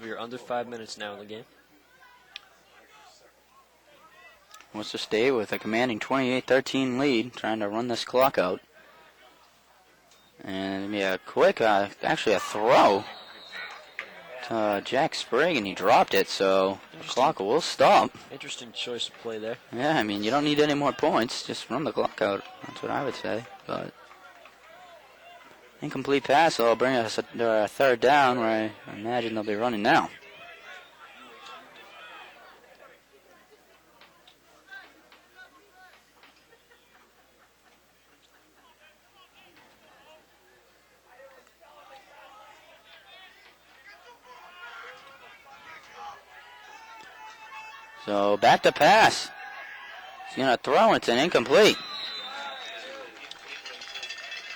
We are under 5 minutes now in the game. Worcester State with a commanding 28-13 lead, trying to run this clock out. And yeah, quick, actually a throw to Jack Sprague, and he dropped it, so the clock will stop. Interesting choice of play there. Yeah, I mean, you don't need any more points, just run the clock out. That's what I would say, but... Incomplete pass, so it'll bring us to our third down, where I imagine they'll be running now. So back to pass. He's going to throw. It's an incomplete.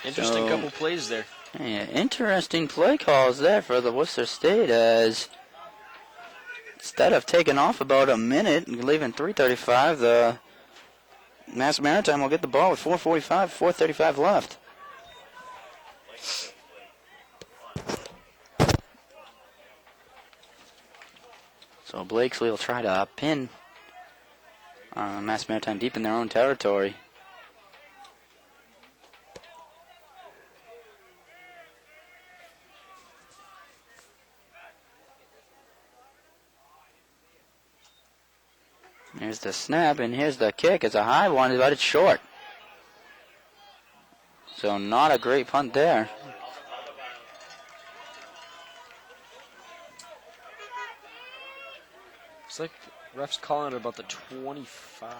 Interesting So- couple plays there. Yeah, interesting play calls there for the Worcester State, as instead of taking off about a minute and leaving 3:35, the Mass Maritime will get the ball with 4:35 left. So Blakesley will try to pin Mass Maritime deep in their own territory. Here's the snap, and here's the kick. It's a high one, but it's short. So not a great punt there. It's like refs calling it about the 25.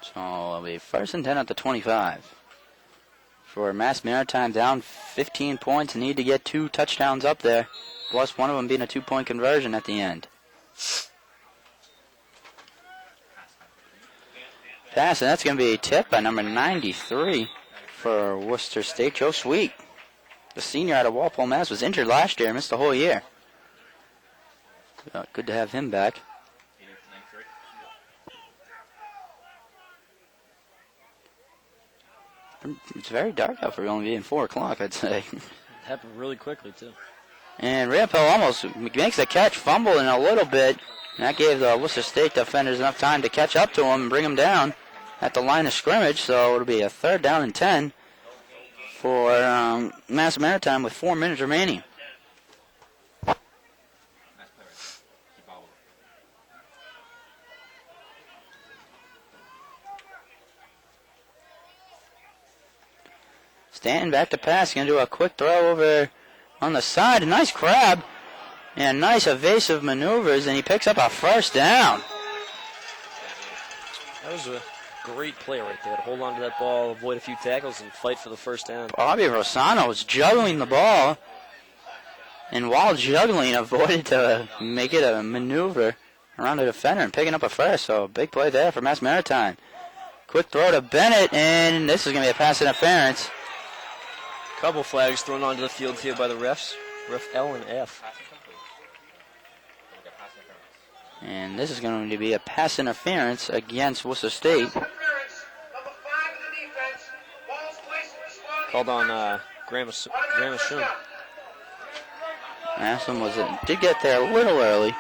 So it'll be 1st and 10 at the 25. For Mass Maritime, down 15 points, need to get 2 touchdowns up there, plus one of them being a 2-point conversion at the end. Pass, and that's going to be a tip by number 93 for Worcester State, Joe Sweet. The senior out of Walpole, Mass. was injured last year, missed the whole year. Good to have him back. It's very dark out for only being 4 o'clock, I'd say. It happened really quickly, too. And Rippel almost makes the catch, fumbling a little bit. And that gave the Worcester State defenders enough time to catch up to him and bring him down at the line of scrimmage. So it'll be a 3rd down and 10 for Mass Maritime with 4 minutes remaining. Stanton back to pass. Going to do a quick throw over on the side. A nice grab and nice evasive maneuvers, and he picks up a 1st down. That was a great play right there to hold on to that ball, avoid a few tackles, and fight for the 1st down. Bobby Rosano was juggling the ball, and while juggling, avoided to make it a maneuver around the defender and picking up a 1st. So a big play there for Mass Maritime. Quick throw to Bennett, and this is going to be a pass interference. Couple flags thrown onto the field here by the refs. Ref L and F. And this is going to be a pass interference against Worcester State. Called on Graham Ashun. Ashland did get there a little early.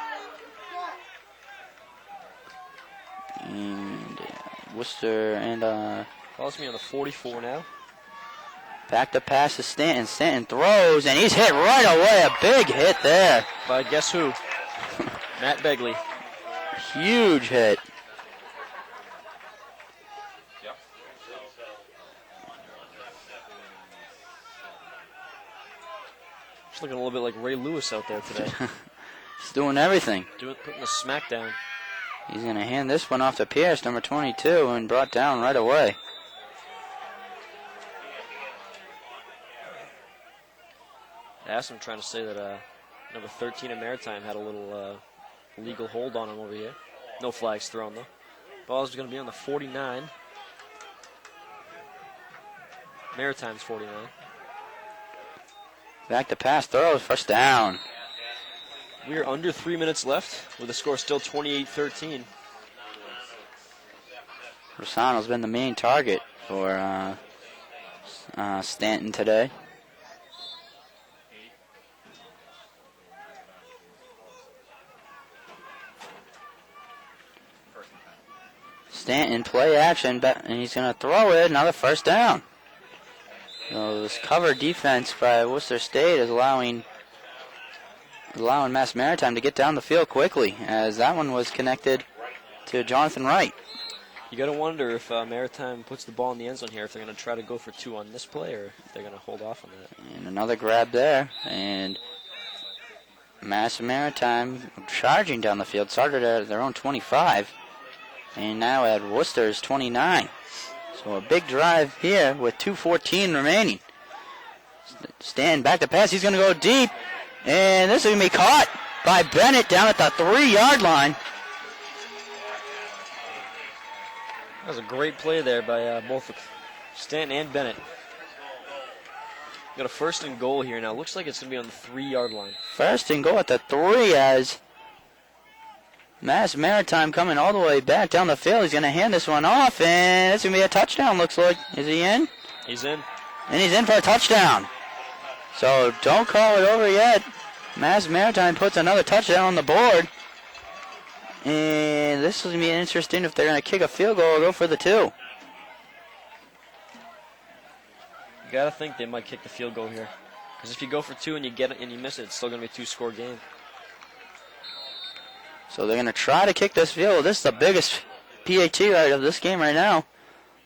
And Worcester and Calls me on the 44 now. back to pass to Stanton. Stanton throws, and he's hit right away. A big hit there. By guess who? Matt Begley. Huge hit. Just looking a little bit like Ray Lewis out there today. He's doing everything. Putting the smack down. He's going to hand this one off to Pierce, number 22, and brought down right away. I asked him trying to say that number 13 at Maritime had a little legal hold on him over here. No flags thrown, though. Ball's going to be on the 49. Maritime's 49. Back to pass throws, 1st down. We are under 3 minutes left with the score still 28-13. Rosano's been the main target for Stanton today. Stanton, play action, and he's going to throw it, another 1st down. So this cover defense by Worcester State is allowing Mass Maritime to get down the field quickly, as that one was connected to Jonathan Wright. You got to wonder if Maritime puts the ball in the end zone here, if they're going to try to go for 2 on this play, or if they're going to hold off on that. And another grab there, and Mass Maritime charging down the field, started at their own 25. And now at Worcester's 29. So a big drive here with 2:14 remaining. Stanton back to pass. He's going to go deep. And this is going to be caught by Bennett down at the 3-yard line. That was a great play there by both Stanton and Bennett. Got a 1st and goal here now. Looks like it's going to be on the 3-yard line. 1st and goal at the 3 as Mass Maritime coming all the way back down the field. He's going to hand this one off, and it's going to be a touchdown, looks like. Is he in? He's in. And he's in for a touchdown. So don't call it over yet. Mass Maritime puts another touchdown on the board. And this is going to be interesting if they're going to kick a field goal or go for the 2. You got to think they might kick the field goal here. Because if you go for 2 and you get it and you miss it, it's still going to be a 2-score game. So they're going to try to kick this field goal. This is the biggest PAT right of this game right now.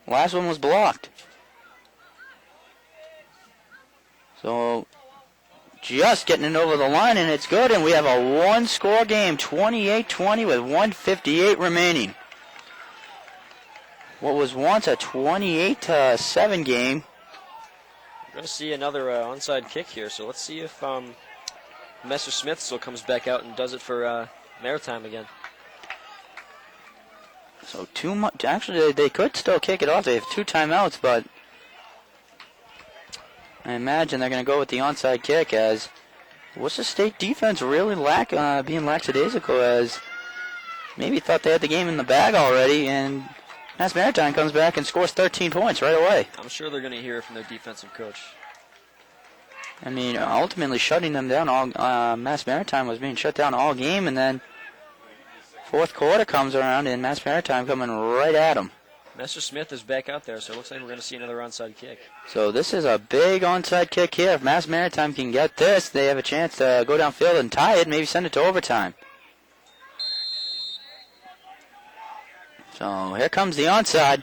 Last one was blocked. So just getting it over the line, and it's good. And we have a 1-score game, 28-20 with 1:58 remaining. What was once a 28-7 game. We're going to see another onside kick here. So let's see if Messer-Smith still comes back out and does it for Maritime again. So actually, they could still kick it off. They have 2 timeouts, but I imagine they're going to go with the onside kick as Worcester State defense really being lackadaisical, as maybe thought they had the game in the bag already, and Mass Maritime comes back and scores 13 points right away. I'm sure they're going to hear it from their defensive coach. I mean, ultimately shutting them down. Mass Maritime was being shut down all game, and then 4th quarter comes around, and Mass Maritime coming right at them. Messer-Smith is back out there, so it looks like we're going to see another onside kick. So this is a big onside kick here. If Mass Maritime can get this, they have a chance to go downfield and tie it, maybe send it to overtime. So here comes the onside.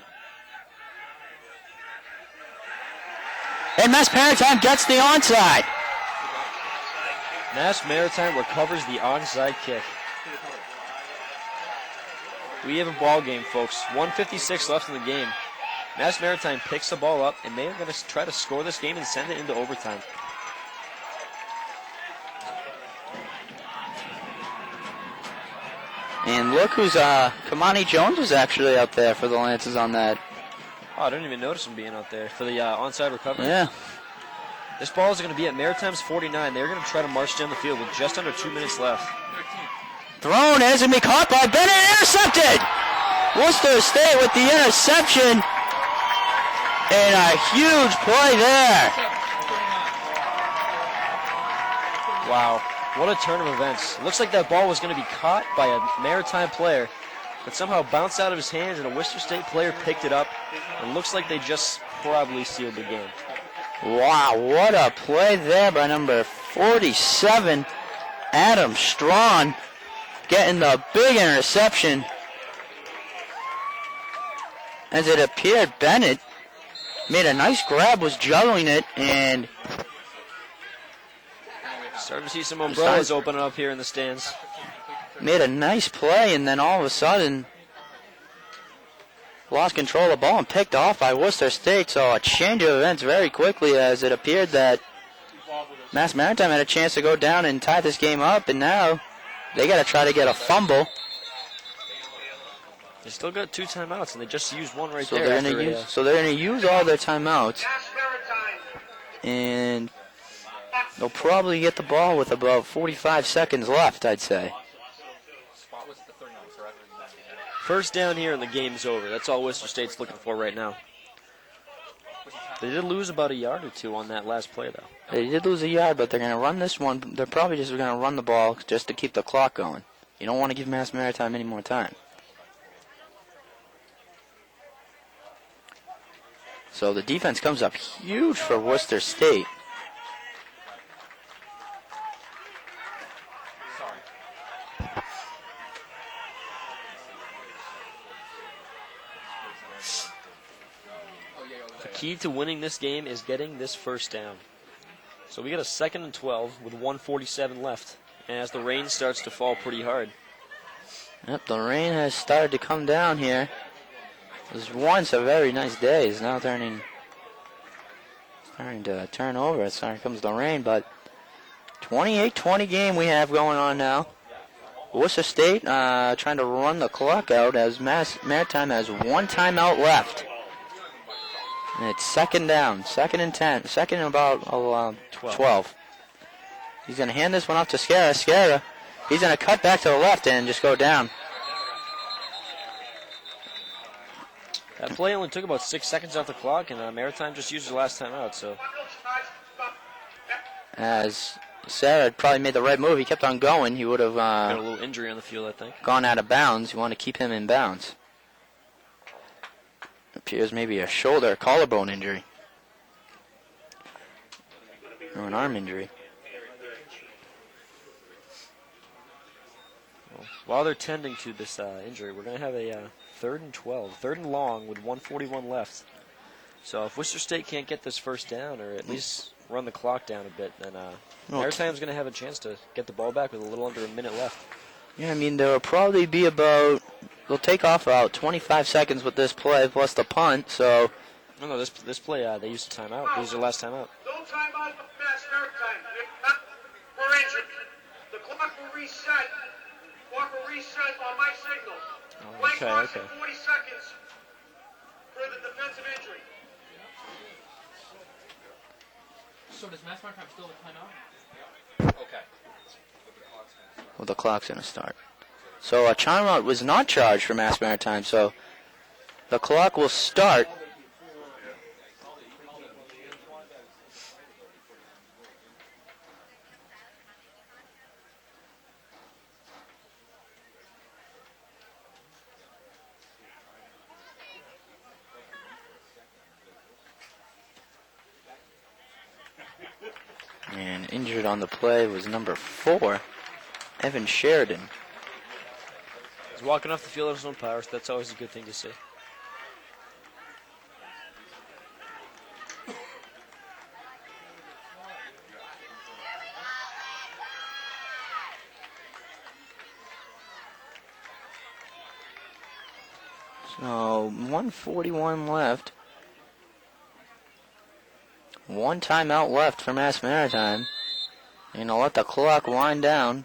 And Mass Maritime gets the onside. Mass Maritime recovers the onside kick. We have a ball game, folks. 1:56 left in the game. Mass Maritime picks the ball up, and they are going to try to score this game and send it into overtime. And look who's, Kamani Jones is actually out there for the Lances on that. Oh, I didn't even notice him being out there for the onside recovery. Yeah. This ball is going to be at Maritime's 49. They're going to try to march down the field with just under 2 minutes left. Thrown is going to be caught by Bennett, intercepted! Worcester State with the interception. And a huge play there. Wow, what a turn of events. Looks like that ball was going to be caught by a Maritime player, but somehow bounced out of his hands, and a Worcester State player picked it up. It looks like they just probably sealed the game. Wow, what a play there by number 47, Adam Strawn, getting the big interception. As it appeared, Bennett made a nice grab, was juggling it, and starting to see some umbrellas opening up here in the stands. Made a nice play, and then all of a sudden lost control of the ball and picked off by Worcester State. So a change of events very quickly, as it appeared that Mass Maritime had a chance to go down and tie this game up, and now they got to try to get a fumble. They still got 2 timeouts, and they just used one right So there. they're going to use all their timeouts, and they'll probably get the ball with about 45 seconds left, I'd say. First down here, and the game's over. That's all Worcester State's looking for right now. They did lose about a yard or 2 on that last play, though. They did lose a yard, but they're going to run this one. They're probably just going to run the ball just to keep the clock going. You don't want to give Mass Maritime any more time. So the defense comes up huge for Worcester State. The key to winning this game is getting this first down. So we got a 2nd and 12 with 1:47 left, and as the rain starts to fall pretty hard. Yep, the rain has started to come down here. was once a very nice day. It's now starting to turn over. It's starting comes the rain, but 28-20 game we have going on now. Worcester State trying to run the clock out as Maritime has one timeout left. And it's second down, second and 10, second and about 12. He's going to hand this one off to Scara. Scara, he's going to cut back to the left and just go down. That play only took about 6 seconds off the clock, and Maritime just used the last time out. So, as Sarah had probably made the right move, he kept on going. He would have got a little injury on the field, I think. Gone out of bounds. You want to keep him in bounds. Appears maybe a shoulder, collarbone injury, or an arm injury. Well, while they're tending to this injury, we're going to have a 3rd and 12, 3rd and long with 1:41 left. So if Worcester State can't get this first down, or at least run the clock down a bit, then Maritime's going to have a chance to get the ball back with a little under a minute left. Yeah, I mean, there will probably be they'll take off about 25 seconds with this play, plus the punt, so... No, this play, they used a timeout. This is their last timeout. No timeout for Maritime. We're injured. The clock will reset. Clock will reset on my signal. Play clock's at 40 seconds for the defensive injury. So does Maritime still have timeout? Okay. Well, the clock's going to start. So a timeout was not charged for Maritime, so the clock will start. And injured on the play was number 4, Evan Sheridan. He's walking off the field of his own power, so that's always a good thing to see. So 1:41 left. One timeout left for Maritime. And I'll let the clock wind down.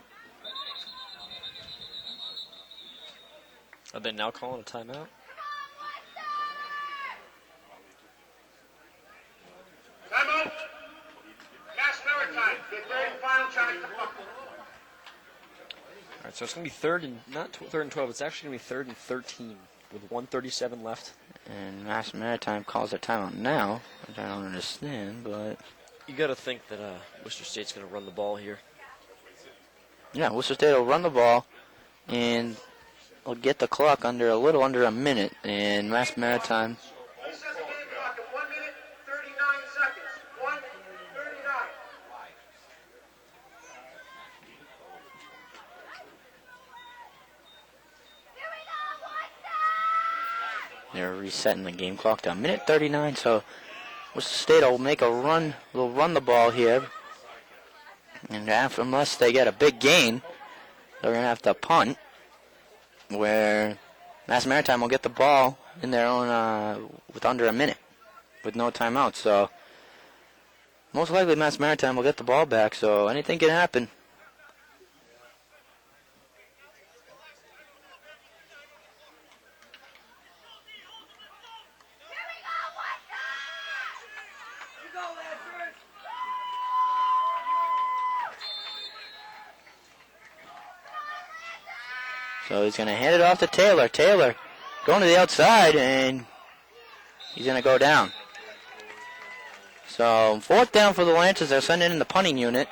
Are they now calling a timeout? Timeout. Maritime. Get third and final try to come up. All right, so it's going to be 3rd and, not 3rd and 12, it's actually going to be 3rd and 13 with 1:37 left. And Maritime calls their timeout now, which I don't understand, but... You got to think that Worcester State's going to run the ball here. Yeah, Worcester State will run the ball, and will get the clock under a little under a minute, and Maritime... He set the game clock at 1 minute, 39 seconds. 1:39. They're resetting the game clock to a minute 39, so Worcester State will make a run. Will run the ball here, and unless they get a big gain, they're gonna have to punt. Where Maritime will get the ball in their own with under a minute, with no timeout. So most likely Maritime will get the ball back. So anything can happen. So he's going to hand it off to Taylor. Taylor going to the outside, and he's going to go down. So 4th down for the Lancers. They're sending in the punting unit.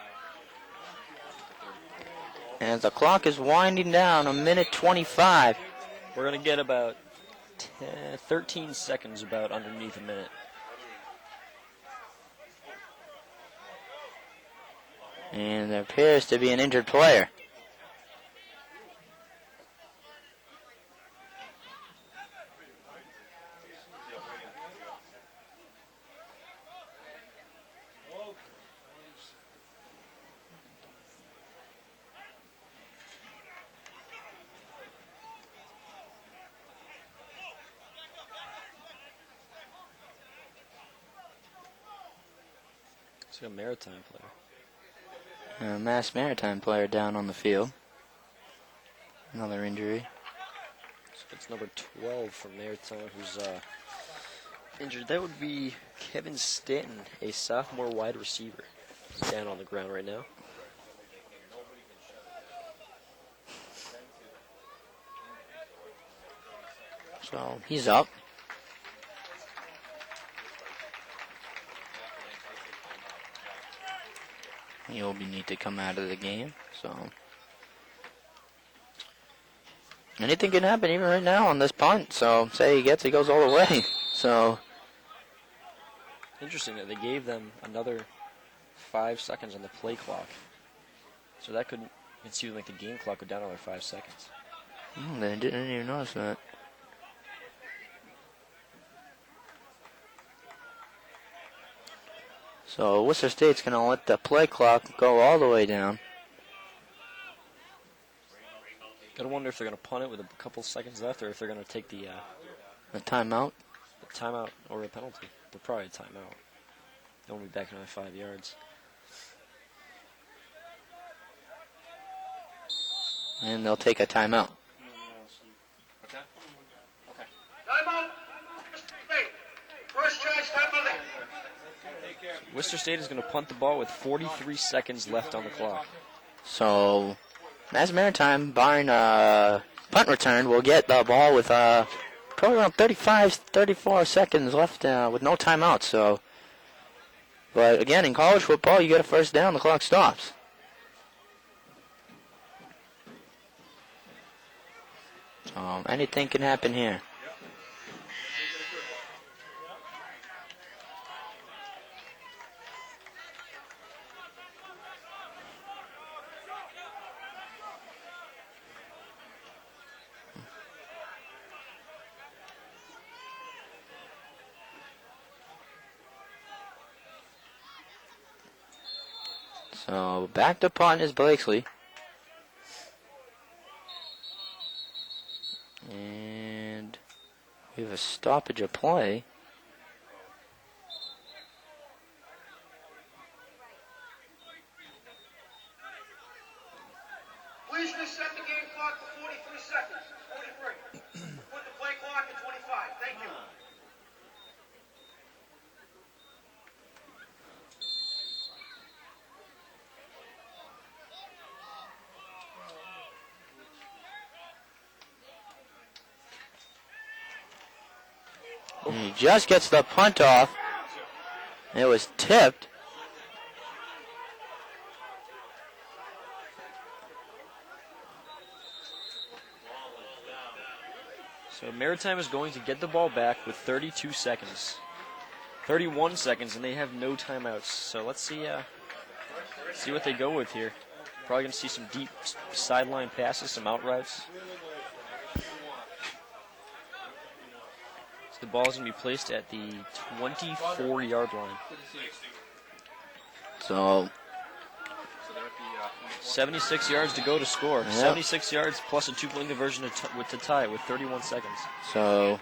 And the clock is winding down, a minute 25. We're going to get about 13 seconds about underneath a minute. And there appears to be an injured player. It's a Maritime player. Mass Maritime player down on the field. Another injury. So it's number 12 from Maritime who's injured. That would be Kevin Stanton, a sophomore wide receiver. He's down on the ground right now. So he's up. He'll need to come out of the game. So anything can happen even right now on this punt. So say he goes all the way. So Interesting that they gave them another 5 seconds on the play clock. So that could, you can see like the game clock go down another 5 seconds. they didn't even notice that. So Worcester State's going to let the play clock go all the way down. Gotta wonder if they're gonna punt it with a couple seconds left, or if they're gonna take the timeout. timeout or a penalty. They'll probably timeout. They'll be back another 5 yards. And they'll take a timeout. What's that? Okay. Timeout. Hey, first charge, timeout. Worcester State is gonna punt the ball with 43 seconds left on the clock. So Mass Maritime, barring a punt return, will get the ball with probably around 34 seconds left with no timeouts. So, but again, in college football, you get a first down, the clock stops. So anything can happen here. So back to punt is Blakesley. And we have a stoppage of play. Please reset the game clock to 43 seconds. 43. Put the play clock at 25. Thank you. And he just gets the punt off. It was tipped. So Maritime is going to get the ball back with 32 seconds. 31 seconds, and they have no timeouts. So let's see what they go with here. Probably going to see some deep sideline passes, some out routes. So the ball is going to be placed at the 24-yard line. So they're at the 76 yards to go to score. Yep. 76 yards plus a two-point conversion to tie it with 31 seconds. So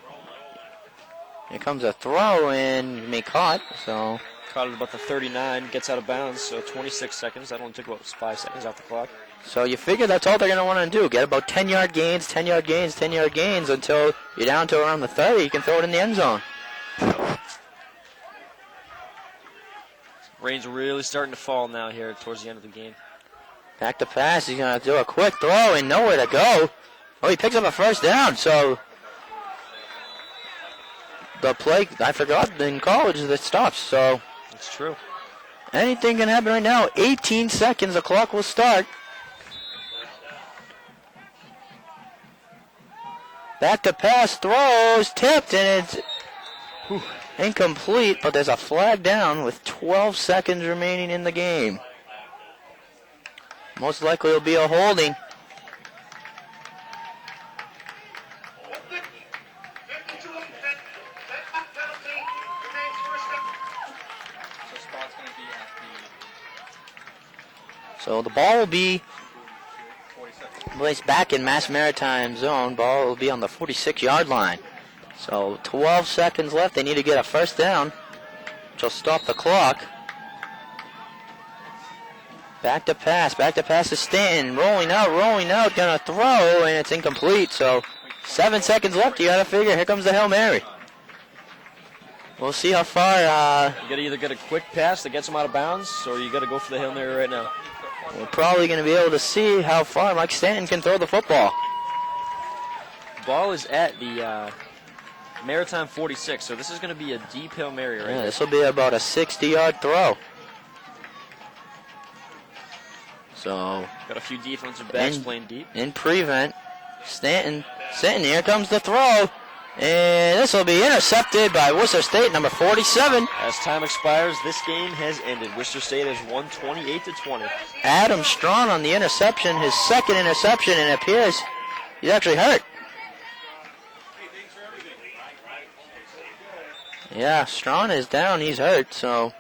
here comes a throw and may caught. So Caught at about the 39, gets out of bounds, so 26 seconds. That only took about 5 seconds off the clock. so you figure that's all they're going to want to do. Get about 10-yard gains, 10-yard gains, 10-yard gains until you're down to around the 30. You can throw it in the end zone. Rain's really starting to fall now here towards the end of the game. Back to pass. He's going to do a quick throw and nowhere to go. Oh, he picks up a first down. So the play, I forgot in college that stops. So It's true. anything can happen right now. 18 seconds. The clock will start. Back to pass. Throws. Tipped. And it's incomplete. But there's a flag down with 12 seconds remaining in the game. Most likely it'll be a holding. 52 penalty remains first down. So spot's going to be at the So the ball will be 47. placed back in Mass Maritime zone. Ball will be on the 46-yard line. So 12 seconds left. They need to get a first down, which will stop the clock. Back to pass to Stanton. Rolling out, gonna throw, and it's incomplete. So 7 seconds left. You gotta figure. Here comes the Hail Mary. We'll see how far. You gotta either get a quick pass that gets him out of bounds, or you gotta go for the Hail Mary right now. We're probably gonna be able to see how far Mike Stanton can throw the football. Ball is at the Maritime 46, so this is gonna be a deep Hail Mary right Yeah, here. this will be about a 60-yard throw. So Got a few defensive backs playing deep. in prevent, Stanton, here comes the throw. And this will be intercepted by Worcester State, number 47. As time expires, this game has ended. Worcester State has won 28-20. Adam Strawn on the interception, his second interception, and it appears he's actually hurt. Yeah, Strawn is down, he's hurt, so.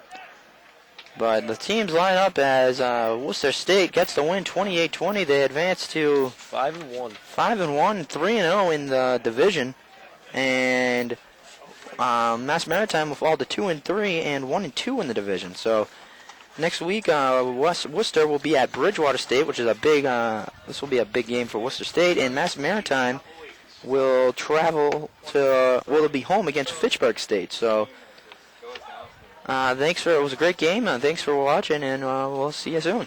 But the teams line up as Worcester State gets the win 28-20. They advance to 5-1. 5-1, 3-0 in the division. And Mass Maritime will fall to 2-3 and 1-2 in the division. So next week, Worcester will be at Bridgewater State, which is a big. This will be a big game for Worcester State, and Mass Maritime will travel to. Will be home against Fitchburg State. So it was a great game. Thanks for watching, and we'll see you soon.